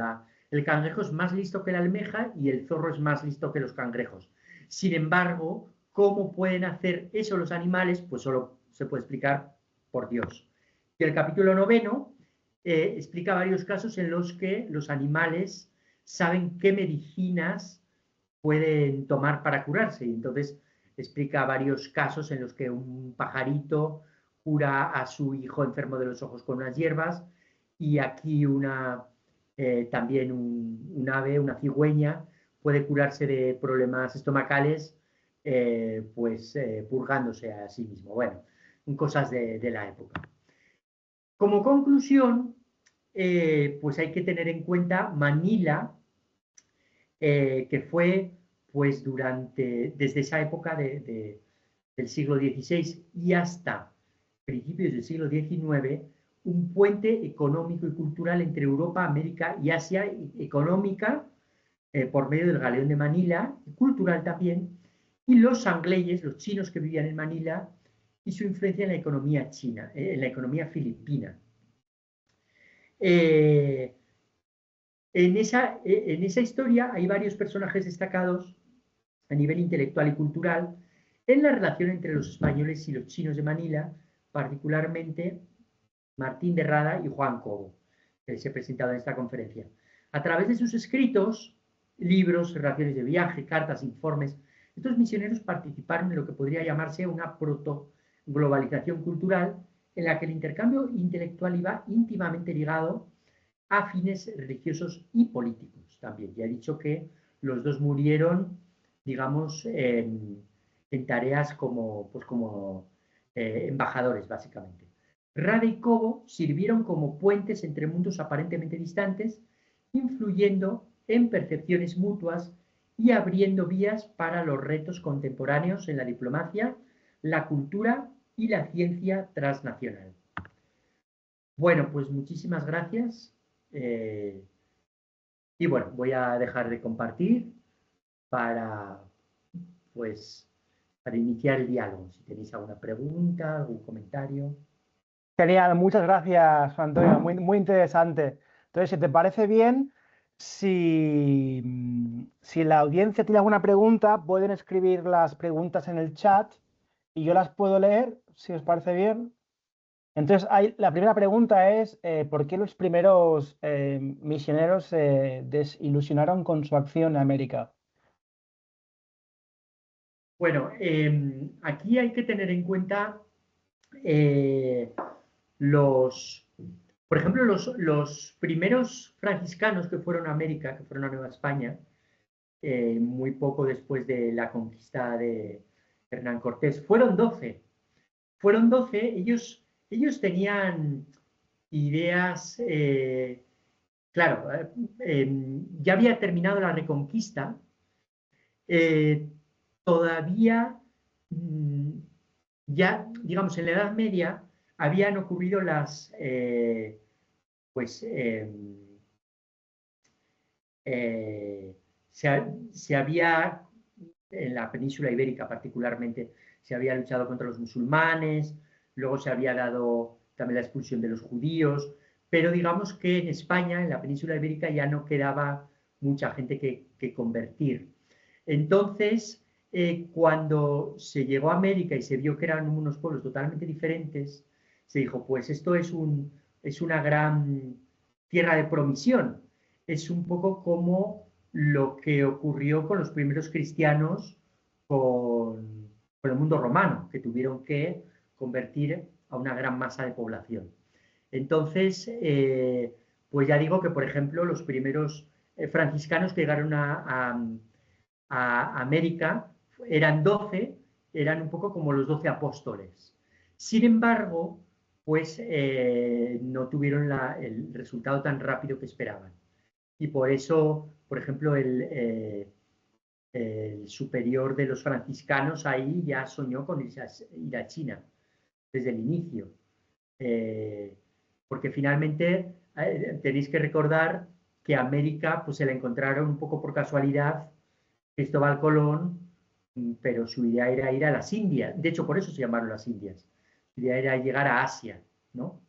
el cangrejo es más listo que la almeja y el zorro es más listo que los cangrejos. Sin embargo, ¿cómo pueden hacer eso los animales? Pues solo se puede explicar por Dios. Y el capítulo noveno explica varios casos en los que los animales saben qué medicinas pueden tomar para curarse. Y entonces explica varios casos en los que un pajarito cura a su hijo enfermo de los ojos con unas hierbas, y aquí también un ave, una cigüeña, puede curarse de problemas estomacales purgándose a sí mismo. Bueno, cosas de la época. Como conclusión, pues hay que tener en cuenta Manila, que fue pues desde esa época del siglo XVI y hasta principios del siglo XIX, un puente económico y cultural entre Europa, América y Asia, económica por medio del galeón de Manila, y cultural también, y los sangleyes, los chinos que vivían en Manila, y su influencia en la economía china, en la economía filipina. En esa historia hay varios personajes destacados a nivel intelectual y cultural en la relación entre los españoles y los chinos de Manila, particularmente Martín de Rada y Juan Cobo, que se ha presentado en esta conferencia. A través de sus escritos, libros, relaciones de viaje, cartas, informes, estos misioneros participaron en lo que podría llamarse una proto-globalización cultural en la que el intercambio intelectual iba íntimamente ligado a fines religiosos y políticos también. Ya he dicho que los dos murieron, digamos, en tareas como embajadores, básicamente. Rada y Cobo sirvieron como puentes entre mundos aparentemente distantes, influyendo en percepciones mutuas y abriendo vías para los retos contemporáneos en la diplomacia, la cultura y la ciencia transnacional. Bueno, pues muchísimas gracias. Y bueno, voy a dejar de compartir para, pues, para iniciar el diálogo. Si tenéis alguna pregunta, algún comentario. Genial, muchas gracias, Antonio, muy, muy interesante. Entonces, si te parece bien, si la audiencia tiene alguna pregunta, pueden escribir las preguntas en el chat y yo las puedo leer, si os parece bien. Entonces, la primera pregunta es, ¿por qué los primeros misioneros se desilusionaron con su acción en América? Bueno, aquí hay que tener en cuenta eh, los, por ejemplo, los primeros franciscanos que fueron a América, que fueron a Nueva España, muy poco después de la conquista de Hernán Cortés, fueron 12. Fueron 12, ellos tenían ideas, claro, ya había terminado la Reconquista, eh, todavía, ya, digamos, en la Edad Media habían ocurrido pues, eh, se había, en la península ibérica particularmente, se había luchado contra los musulmanes, luego se había dado también la expulsión de los judíos, pero digamos que en España, en la península ibérica, ya no quedaba mucha gente que convertir. Entonces, cuando se llegó a América y se vio que eran unos pueblos totalmente diferentes, se dijo, pues esto es una gran tierra de promisión. Es un poco como lo que ocurrió con los primeros cristianos con el mundo romano, que tuvieron que convertir a una gran masa de población. Entonces, pues ya digo que, por ejemplo, los primeros franciscanos que llegaron a América eran 12, eran un poco como los 12 apóstoles. Sin embargo, pues no tuvieron el resultado tan rápido que esperaban. Y por eso, por ejemplo, el superior de los franciscanos ahí ya soñó con ir a China desde el inicio. Porque finalmente tenéis que recordar que América pues se la encontraron un poco por casualidad Cristóbal Colón, pero su idea era ir a las Indias. De hecho, por eso se llamaron las Indias. Su idea era llegar a Asia, ¿no?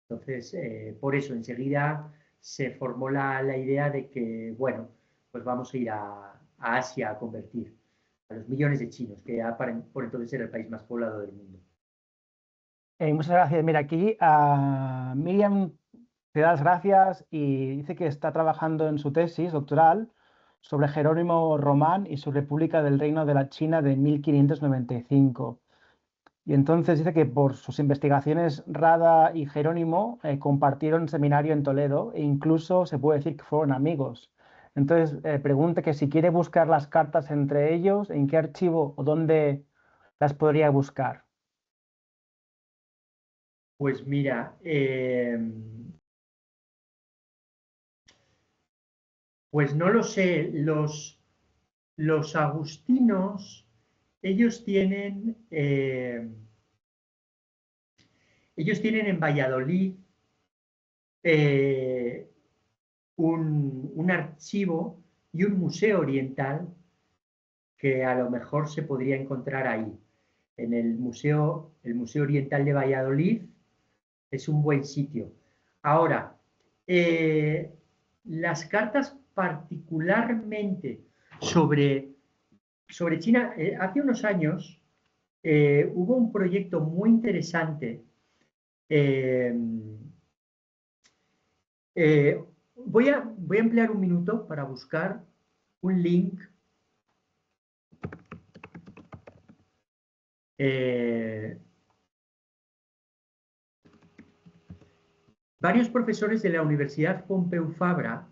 Entonces, por eso enseguida se formó la idea de que, bueno, pues vamos a ir a Asia a convertir a los millones de chinos, que ya por entonces era el país más poblado del mundo. Muchas gracias. Mira, aquí a Miriam te da las gracias y dice que está trabajando en su tesis doctoral sobre Jerónimo Román y su República del Reino de la China de 1595. Y entonces dice que por sus investigaciones Rada y Jerónimo compartieron seminario en Toledo e incluso se puede decir que fueron amigos. Entonces pregunta que si quiere buscar las cartas entre ellos, en qué archivo o dónde las podría buscar. Pues mira, pues no lo sé, los agustinos, ellos tienen, ellos tienen en Valladolid eh, un archivo y un museo oriental que a lo mejor se podría encontrar ahí. En el Museo Oriental de Valladolid es un buen sitio. Ahora, las cartas particularmente sobre China, hace unos años hubo un proyecto muy interesante. Eh, voy a emplear un minuto para buscar un link. Varios profesores de la Universidad Pompeu Fabra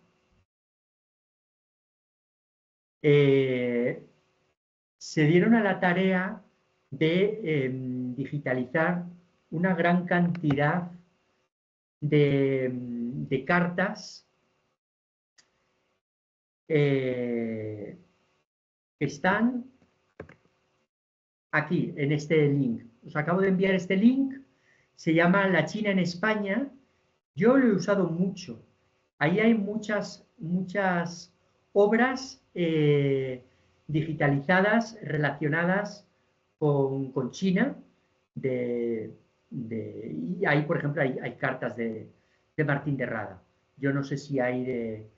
se dieron a la tarea de digitalizar una gran cantidad de cartas están aquí, en este link. Os acabo de enviar este link. Se llama La China en España. Yo lo he usado mucho. Ahí hay muchas obras digitalizadas relacionadas con China. Y ahí, por ejemplo, hay cartas de Martín de Rada. Yo no sé si hay de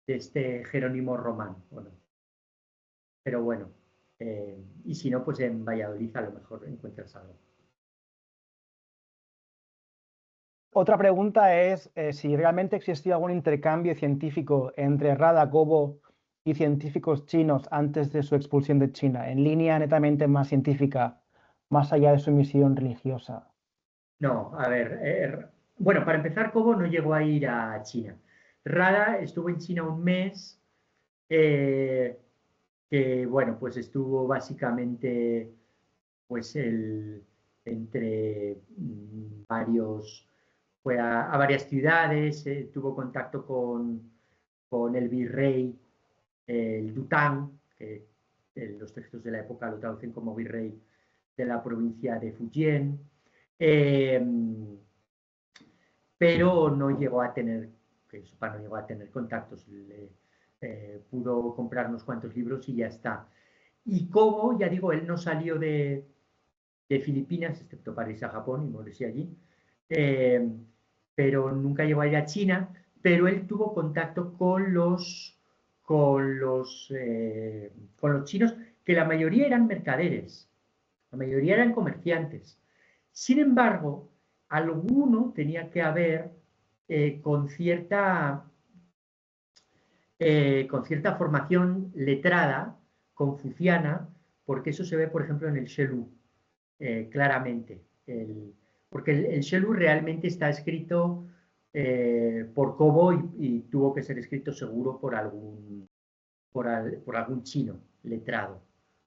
este Jerónimo Román o no. Pero bueno, y si no, pues en Valladolid a lo mejor encuentras algo. Otra pregunta es si realmente existió algún intercambio científico entre Rada, Cobo y científicos chinos antes de su expulsión de China, en línea netamente más científica, más allá de su misión religiosa. No, a ver, bueno, para empezar, Cobo no llegó a ir a China. Rada estuvo en China un mes, que bueno, pues estuvo básicamente pues entre varios, fue a varias ciudades, tuvo contacto con el virrey, el Dutang, que los textos de la época lo traducen como virrey de la provincia de Fujian, pero no llegó a tener, que sepa, no llegó a tener contactos. Pudo comprar unos cuantos libros y ya está. Y Cobo, ya digo, él no salió de Filipinas, excepto para irse a Japón y morirse allí, pero nunca llegó a ir a China, pero él tuvo contacto con los chinos, que la mayoría eran mercaderes, la mayoría eran comerciantes. Sin embargo, alguno tenía que haber con cierta formación letrada, confuciana, porque eso se ve, por ejemplo, en el Shelu, claramente. Porque el Shelu realmente está escrito por Cobo y tuvo que ser escrito seguro por algún chino letrado,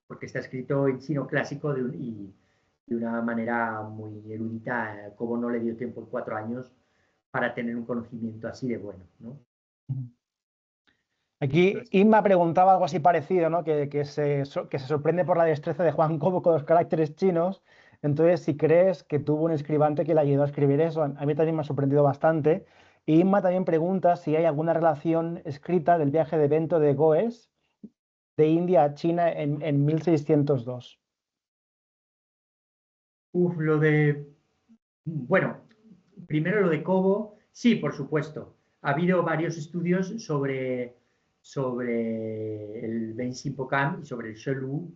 porque está escrito en chino clásico y de una manera muy erudita. Cobo no le dio tiempo en 4 años para tener un conocimiento así de bueno, ¿no? Aquí Inma preguntaba algo así parecido, ¿no? Que se sorprende por la destreza de Juan Cobo con los caracteres chinos. Entonces, si crees que tuvo un escribante que le ayudó a escribir eso, a mí también me ha sorprendido bastante. Y Inma también pregunta si hay alguna relación escrita del viaje de Bento de Goes de India a China en 1602. Bueno, primero lo de Cobo, sí, por supuesto. Ha habido varios estudios sobre el Benximpocam y sobre el Shelu.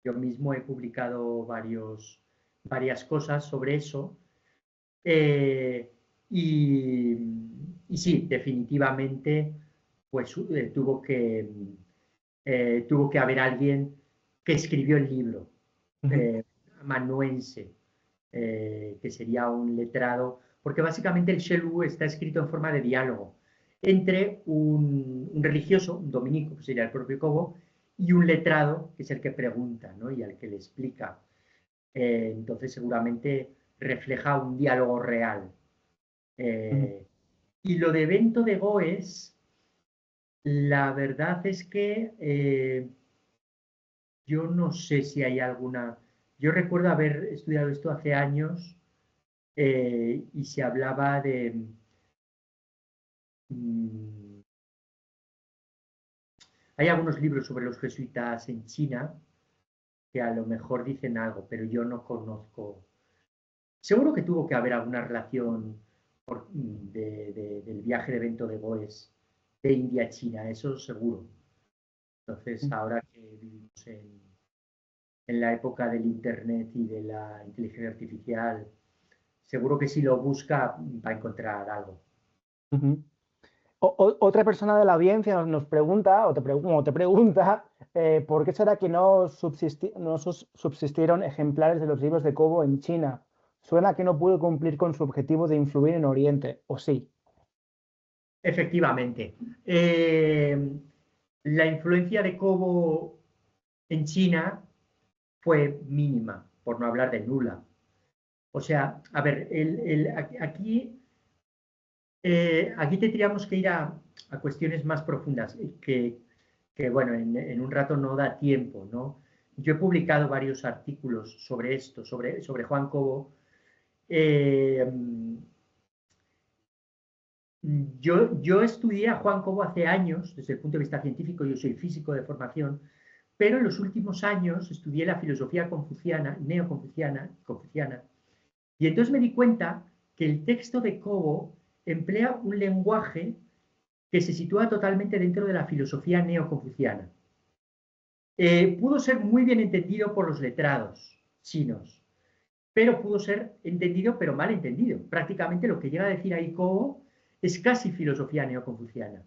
Yo mismo he publicado varias cosas sobre eso. Y, y sí, definitivamente, pues tuvo que haber alguien que escribió el libro, amanuense, que sería un letrado, porque básicamente el Shelu está escrito en forma de diálogo entre un religioso, un dominico, que sería el propio Cobo, y un letrado, que es el que pregunta, ¿no? Y al que le explica. Entonces seguramente refleja un diálogo real. Y lo de Bento de Goes, la verdad es que yo no sé si hay alguna. Yo recuerdo haber estudiado esto hace años y se hablaba de. mm, Hay algunos libros sobre los jesuitas en China que a lo mejor dicen algo, pero yo no conozco. Seguro que tuvo que haber alguna relación del viaje de Bento de Goes de India a China, eso seguro. Entonces, ahora que vivimos en la época del Internet y de la inteligencia artificial, seguro que si lo busca va a encontrar algo. Otra persona de la audiencia nos pregunta, o te pregunta, ¿por qué será que no subsistieron ejemplares de los libros de Cobo en China? Suena que no pudo cumplir con su objetivo de influir en Oriente, ¿o sí? Efectivamente. La influencia de Cobo en China fue mínima, por no hablar de nula. O sea, a ver, aquí tendríamos que ir a cuestiones más profundas, que bueno, en un rato no da tiempo, ¿no? Yo he publicado varios artículos sobre esto, sobre Juan Cobo. Yo estudié a Juan Cobo hace años, desde el punto de vista científico, yo soy físico de formación, pero en los últimos años estudié la filosofía confuciana, confuciana, y entonces me di cuenta que el texto de Cobo emplea un lenguaje que se sitúa totalmente dentro de la filosofía neoconfuciana. Pudo ser muy bien entendido por los letrados chinos, pero pudo ser entendido, pero mal entendido. Prácticamente lo que llega a decir ahí Cobo es casi filosofía neoconfuciana.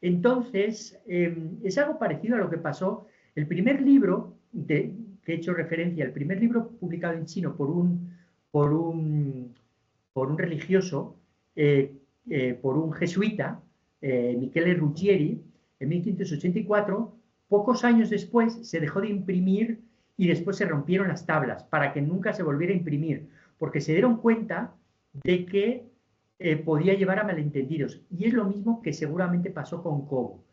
Entonces, es algo parecido a lo que pasó. El primer libro, que he hecho referencia, el primer libro publicado en chino por un religioso, por un jesuita, Michele Ruggieri, en 1584, pocos años después se dejó de imprimir y después se rompieron las tablas para que nunca se volviera a imprimir, porque se dieron cuenta de que podía llevar a malentendidos. Y es lo mismo que seguramente pasó con Cobo.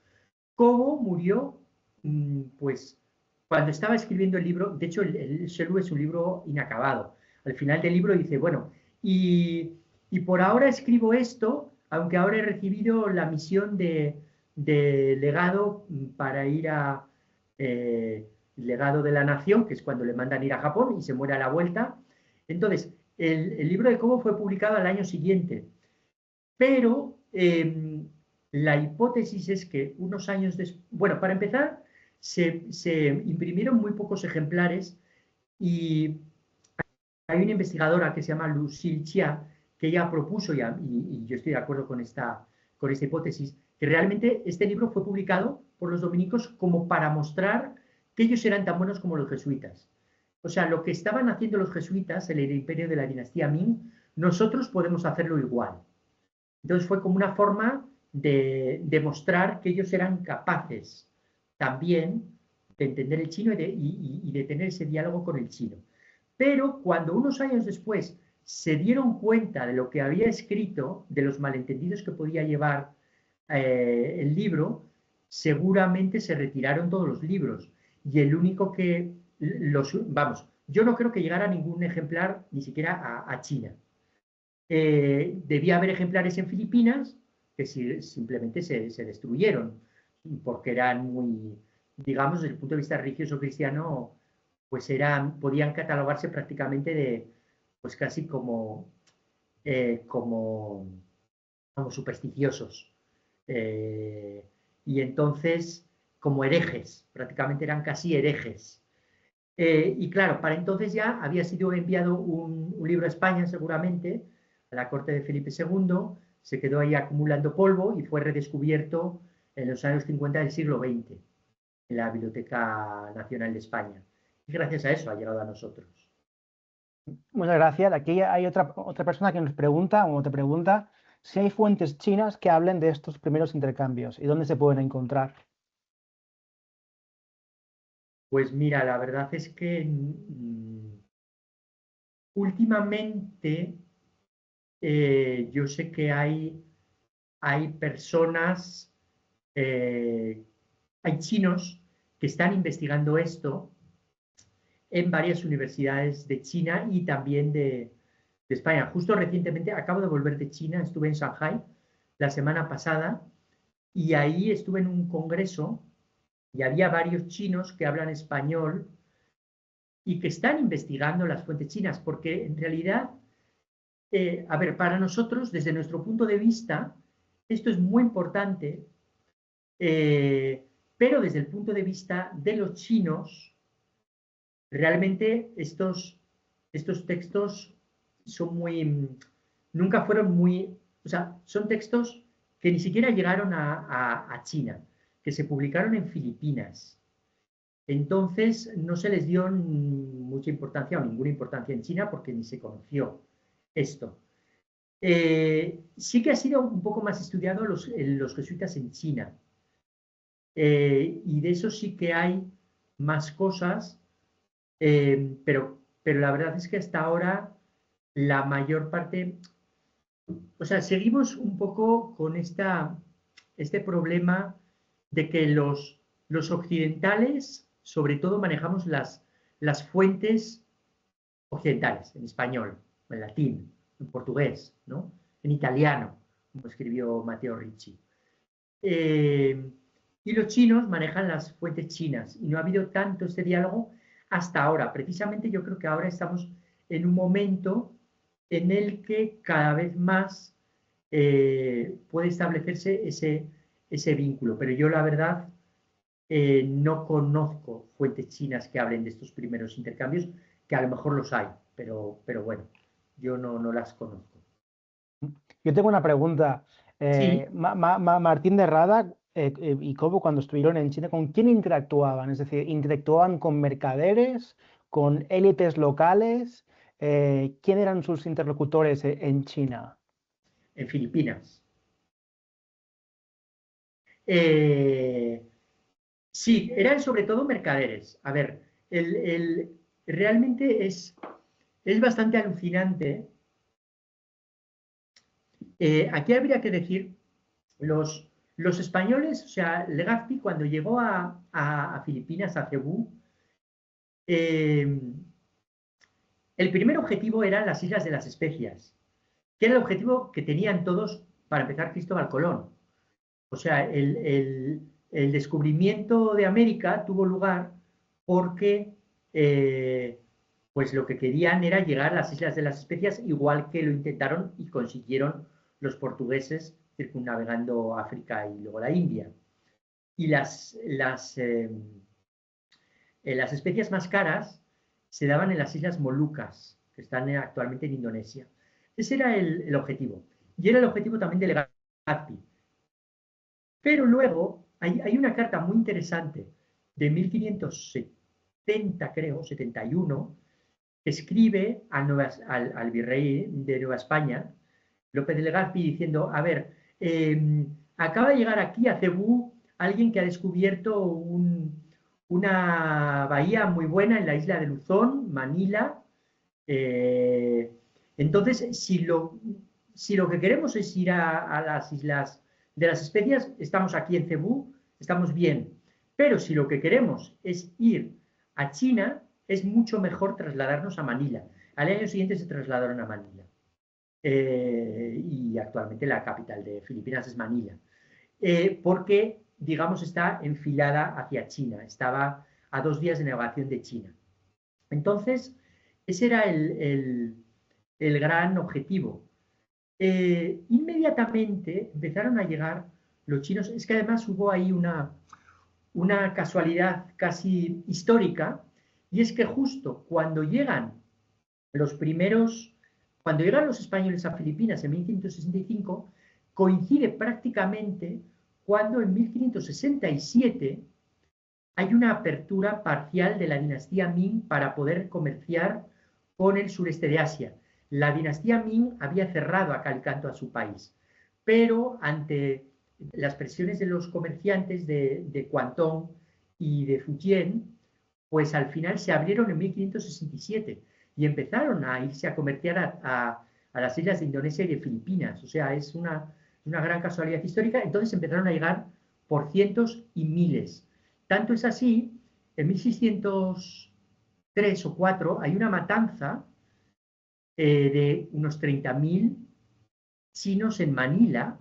Cobo murió, pues, cuando estaba escribiendo el libro. De hecho, el Shelu es un libro inacabado. Al final del libro dice, bueno, y por ahora escribo esto, aunque ahora he recibido la misión de legado para ir a legado de la nación, que es cuando le mandan ir a Japón y se muere a la vuelta. Entonces, el libro de Cobo fue publicado al año siguiente, pero la hipótesis es que unos años después, bueno, para empezar, se imprimieron muy pocos ejemplares y hay una investigadora que se llama Lucille Chia, que ella propuso, y yo estoy de acuerdo con esta hipótesis, que realmente este libro fue publicado por los dominicos como para mostrar que ellos eran tan buenos como los jesuitas. O sea, lo que estaban haciendo los jesuitas en el imperio de la dinastía Ming, nosotros podemos hacerlo igual. Entonces fue como una forma de demostrar que ellos eran capaces también de entender el chino y de tener ese diálogo con el chino. Pero cuando unos años después se dieron cuenta de lo que había escrito, de los malentendidos que podía llevar el libro, seguramente se retiraron todos los libros. Y el único que vamos, yo no creo que llegara ningún ejemplar ni siquiera a China. Debía haber ejemplares en Filipinas que simplemente se destruyeron porque eran muy, digamos, desde el punto de vista religioso cristiano, pues podían catalogarse prácticamente pues casi como supersticiosos. Y entonces, como herejes, prácticamente eran casi herejes. Y claro, para entonces ya había sido enviado un libro a España, seguramente, a la corte de Felipe II, se quedó ahí acumulando polvo y fue redescubierto en los años 50 del siglo XX, en la Biblioteca Nacional de España. Y gracias a eso ha llegado a nosotros. Muchas gracias. Aquí hay otra persona que nos pregunta, o te pregunta, si hay fuentes chinas que hablen de estos primeros intercambios y dónde se pueden encontrar. Pues mira, la verdad es que últimamente yo sé que hay personas, hay chinos que están investigando esto en varias universidades de China y también de España. Justo recientemente acabo de volver de China, estuve en Shanghai la semana pasada y ahí estuve en un congreso y había varios chinos que hablan español y que están investigando las fuentes chinas, porque en realidad, a ver, para nosotros, desde nuestro punto de vista, esto es muy importante, pero desde el punto de vista de los chinos, realmente estos textos son nunca fueron muy, o sea, son textos que ni siquiera llegaron a China, que se publicaron en Filipinas. Entonces no se les dio mucha importancia o ninguna importancia en China porque ni se conoció esto. Sí que ha sido un poco más estudiado los jesuitas en China. Y de eso sí que hay más cosas, pero la verdad es que hasta ahora la mayor parte, o sea, seguimos un poco con este problema de que los occidentales, sobre todo, manejamos las fuentes occidentales, en español, en latín, en portugués, ¿no? En italiano, como escribió Matteo Ricci. Y los chinos manejan las fuentes chinas, y no ha habido tanto este diálogo hasta ahora. Precisamente yo creo que ahora estamos en un momento en el que cada vez más puede establecerse ese vínculo, pero yo la verdad no conozco fuentes chinas que hablen de estos primeros intercambios, que a lo mejor los hay, pero bueno, yo no las conozco. Yo tengo una pregunta. Sí, Martín de Rada y Cobo, cuando estuvieron en China, ¿con quién interactuaban? Es decir, ¿interactuaban con mercaderes, con élites locales? ¿Quién eran sus interlocutores en China? en Filipinas. Eh, sí, eran sobre todo mercaderes. A ver, realmente es bastante alucinante. Aquí habría que decir, los españoles, o sea, Legazpi cuando llegó a Filipinas, a Cebú, eh, el primer objetivo eran las Islas de las Especias, que era el objetivo que tenían todos para empezar Cristóbal Colón. O sea, el descubrimiento de América tuvo lugar porque pues lo que querían era llegar a las Islas de las Especias, igual que lo intentaron y consiguieron los portugueses circunnavegando África y luego la India. Y las especias más caras se daban en las Islas Molucas, que están actualmente en Indonesia. Ese era el objetivo. Y era el objetivo también de Legazpi. Pero luego hay una carta muy interesante de 1570, creo, 71, que escribe al virrey de Nueva España, López de Legazpi, diciendo, a ver, acaba de llegar aquí a Cebú alguien que ha descubierto una bahía muy buena en la isla de Luzón, Manila. Eh, entonces, si lo que queremos es ir a las islas de las Especias, estamos aquí en Cebú, estamos bien. Pero si lo que queremos es ir a China, es mucho mejor trasladarnos a Manila. Al año siguiente se trasladaron a Manila. Y actualmente la capital de Filipinas es Manila. Porque, digamos, está enfilada hacia China. Estaba a 2 días de navegación de China. Entonces, ese era el gran objetivo. Inmediatamente empezaron a llegar los chinos. Es que además hubo ahí una casualidad casi histórica, y es que justo cuando llegan los españoles a Filipinas en 1565, coincide prácticamente cuando en 1567 hay una apertura parcial de la dinastía Ming para poder comerciar con el sureste de Asia. La dinastía Ming había cerrado a cal canto a su país, pero ante las presiones de los comerciantes de Guangdong y de Fujian, pues al final se abrieron en 1567 y empezaron a irse a comerciar a las islas de Indonesia y de Filipinas. O sea, es una gran casualidad histórica. Entonces empezaron a llegar por cientos y miles. Tanto es así, en 1603 o 4 hay una matanza de unos 30.000 chinos en Manila,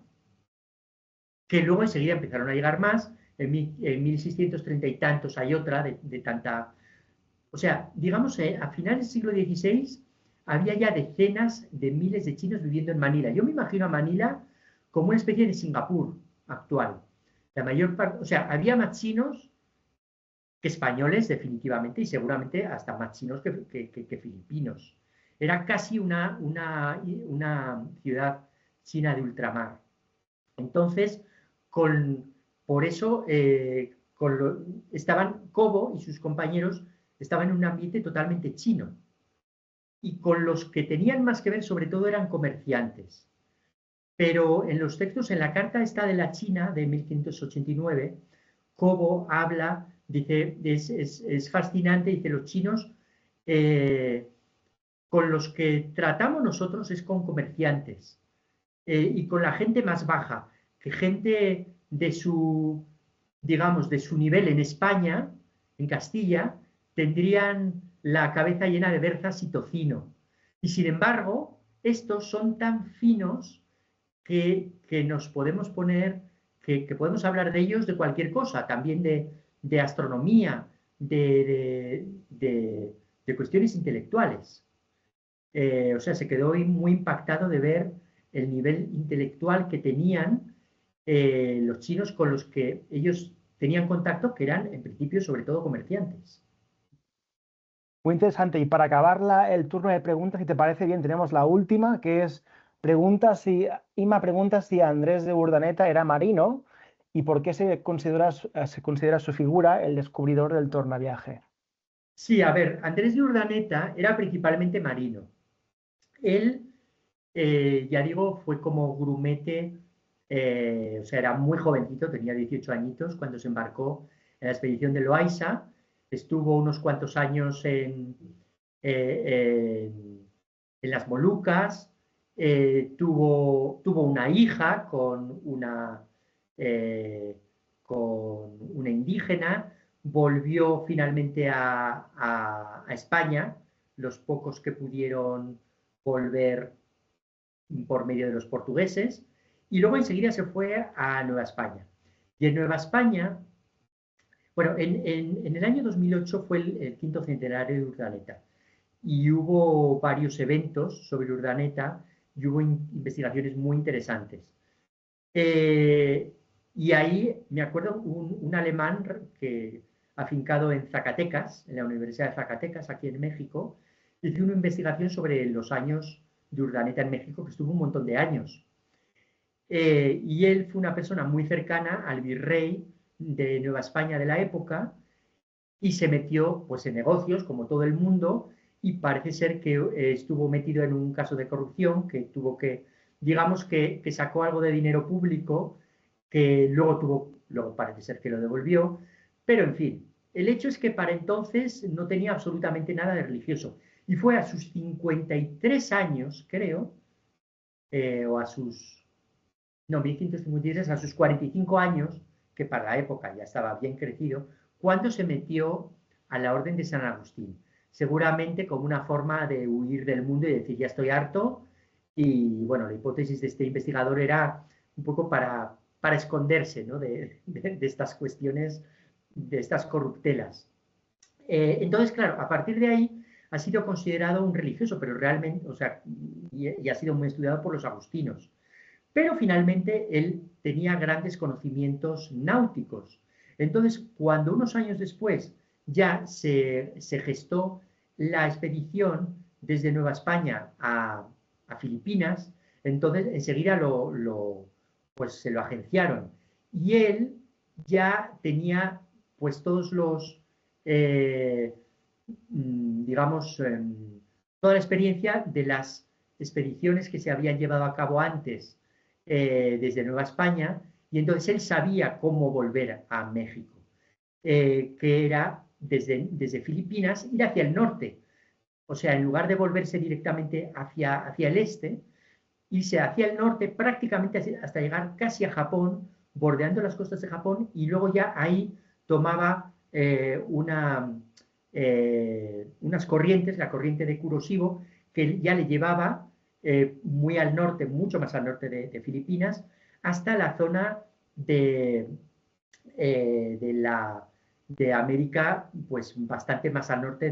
que luego enseguida empezaron a llegar más. En 1630 y tantos hay otra de tanta... O sea, digamos, a finales del siglo XVI había ya decenas de miles de chinos viviendo en Manila. Yo me imagino a Manila como una especie de Singapur actual. La mayor parte, o sea, había más chinos que españoles definitivamente y seguramente hasta más chinos que filipinos. Era casi una ciudad china de ultramar. Entonces, por eso estaban Cobo y sus compañeros estaban en un ambiente totalmente chino. Y con los que tenían más que ver sobre todo eran comerciantes. Pero en los textos, en la carta esta de la China de 1589, Cobo habla, dice, es fascinante, dice, los chinos con los que tratamos nosotros es con comerciantes y con la gente más baja, que gente digamos, de su nivel en España, en Castilla, tendrían la cabeza llena de berzas y tocino. Y sin embargo, estos son tan finos que nos podemos poner, que podemos hablar de ellos de cualquier cosa, también de astronomía, de cuestiones intelectuales. O sea, se quedó muy impactado de ver el nivel intelectual que tenían los chinos con los que ellos tenían contacto, que eran en principio sobre todo comerciantes. Muy interesante. Y para acabar el turno de preguntas, si te parece bien, tenemos la última, que es Ima pregunta si Andrés de Urdaneta era marino y por qué se considera su figura el descubridor del tornaviaje. Sí, a ver, Andrés de Urdaneta era principalmente marino. Él, ya digo, fue como grumete, o sea, era muy jovencito, tenía 18 añitos cuando se embarcó en la expedición de Loaiza, estuvo unos cuantos años en las Molucas, tuvo una hija eh, con una indígena, volvió finalmente a España, los pocos que pudieron volver por medio de los portugueses, y luego enseguida se fue a Nueva España. Y en Nueva España, bueno, en el año 2008 fue el quinto centenario de Urdaneta, y hubo varios eventos sobre Urdaneta y hubo investigaciones muy interesantes. Y ahí me acuerdo un alemán que afincado en Zacatecas, en la Universidad de Zacatecas, aquí en México, hizo una investigación sobre los años de Urdaneta en México, que estuvo un montón de años. Y él fue una persona muy cercana al virrey de Nueva España de la época y se metió pues, en negocios, como todo el mundo, y parece ser que estuvo metido en un caso de corrupción, que tuvo que, digamos que sacó algo de dinero público, que luego parece ser que lo devolvió, pero en fin, el hecho es que para entonces no tenía absolutamente nada de religioso. Y fue a sus 53 años, creo, o a sus, no, 1553, a sus 45 años, que para la época ya estaba bien crecido, cuando se metió a la Orden de San Agustín. Seguramente como una forma de huir del mundo y decir, ya estoy harto. Y bueno, la hipótesis de este investigador era un poco para esconderse, ¿no? de estas cuestiones, de estas corruptelas. Entonces, claro, a partir de ahí ha sido considerado un religioso, pero realmente, o sea, y ha sido muy estudiado por los agustinos. Pero finalmente él tenía grandes conocimientos náuticos. Entonces, cuando unos años después ya se gestó la expedición desde Nueva España a Filipinas, entonces enseguida pues se lo agenciaron. Y él ya tenía pues todos los, digamos, toda la experiencia de las expediciones que se habían llevado a cabo antes desde Nueva España, y entonces él sabía cómo volver a México, que era desde Filipinas ir hacia el norte. O sea, en lugar de volverse directamente hacia el este, irse hacia el norte prácticamente hasta llegar casi a Japón, bordeando las costas de Japón, y luego ya ahí tomaba unas corrientes, la corriente de Kuroshio, que ya le llevaba muy al norte, mucho más al norte de Filipinas, hasta la zona de América, pues bastante más al norte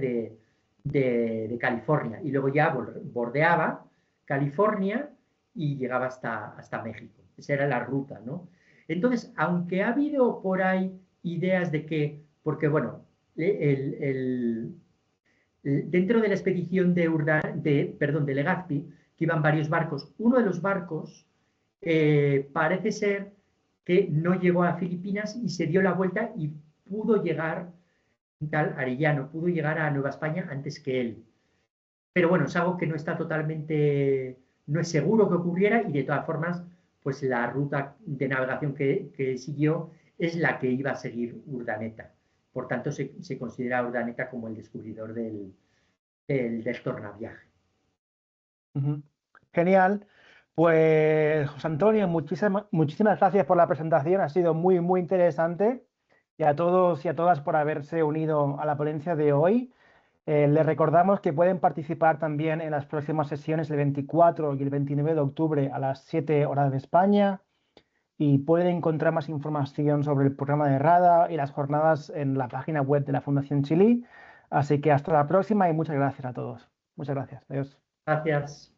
de California. Y luego ya bordeaba California y llegaba hasta México. Esa era la ruta, ¿no? Entonces, aunque ha habido por ahí ideas de que, porque bueno, dentro de la expedición de Legazpi, que iban varios barcos, uno de los barcos parece ser que no llegó a Filipinas y se dio la vuelta y pudo llegar, un tal Arellano, pudo llegar a Nueva España antes que él. Pero bueno, es algo que no está totalmente, no es seguro que ocurriera, y de todas formas, pues la ruta de navegación que siguió es la que iba a seguir Urdaneta. Por tanto, se considera a Urdaneta como el descubridor del tornaviaje. Genial. Pues, José Antonio, muchísimas gracias por la presentación. Ha sido muy, muy interesante. y a todos y a todas por haberse unido a la ponencia de hoy. Les recordamos que pueden participar también en las próximas sesiones el 24 y el 29 de octubre a las 7 horas de España y pueden encontrar más información sobre el programa de RADA y las jornadas en la página web de la Fundación Chile. Así que hasta la próxima y muchas gracias a todos. Muchas gracias. Adiós. Gracias.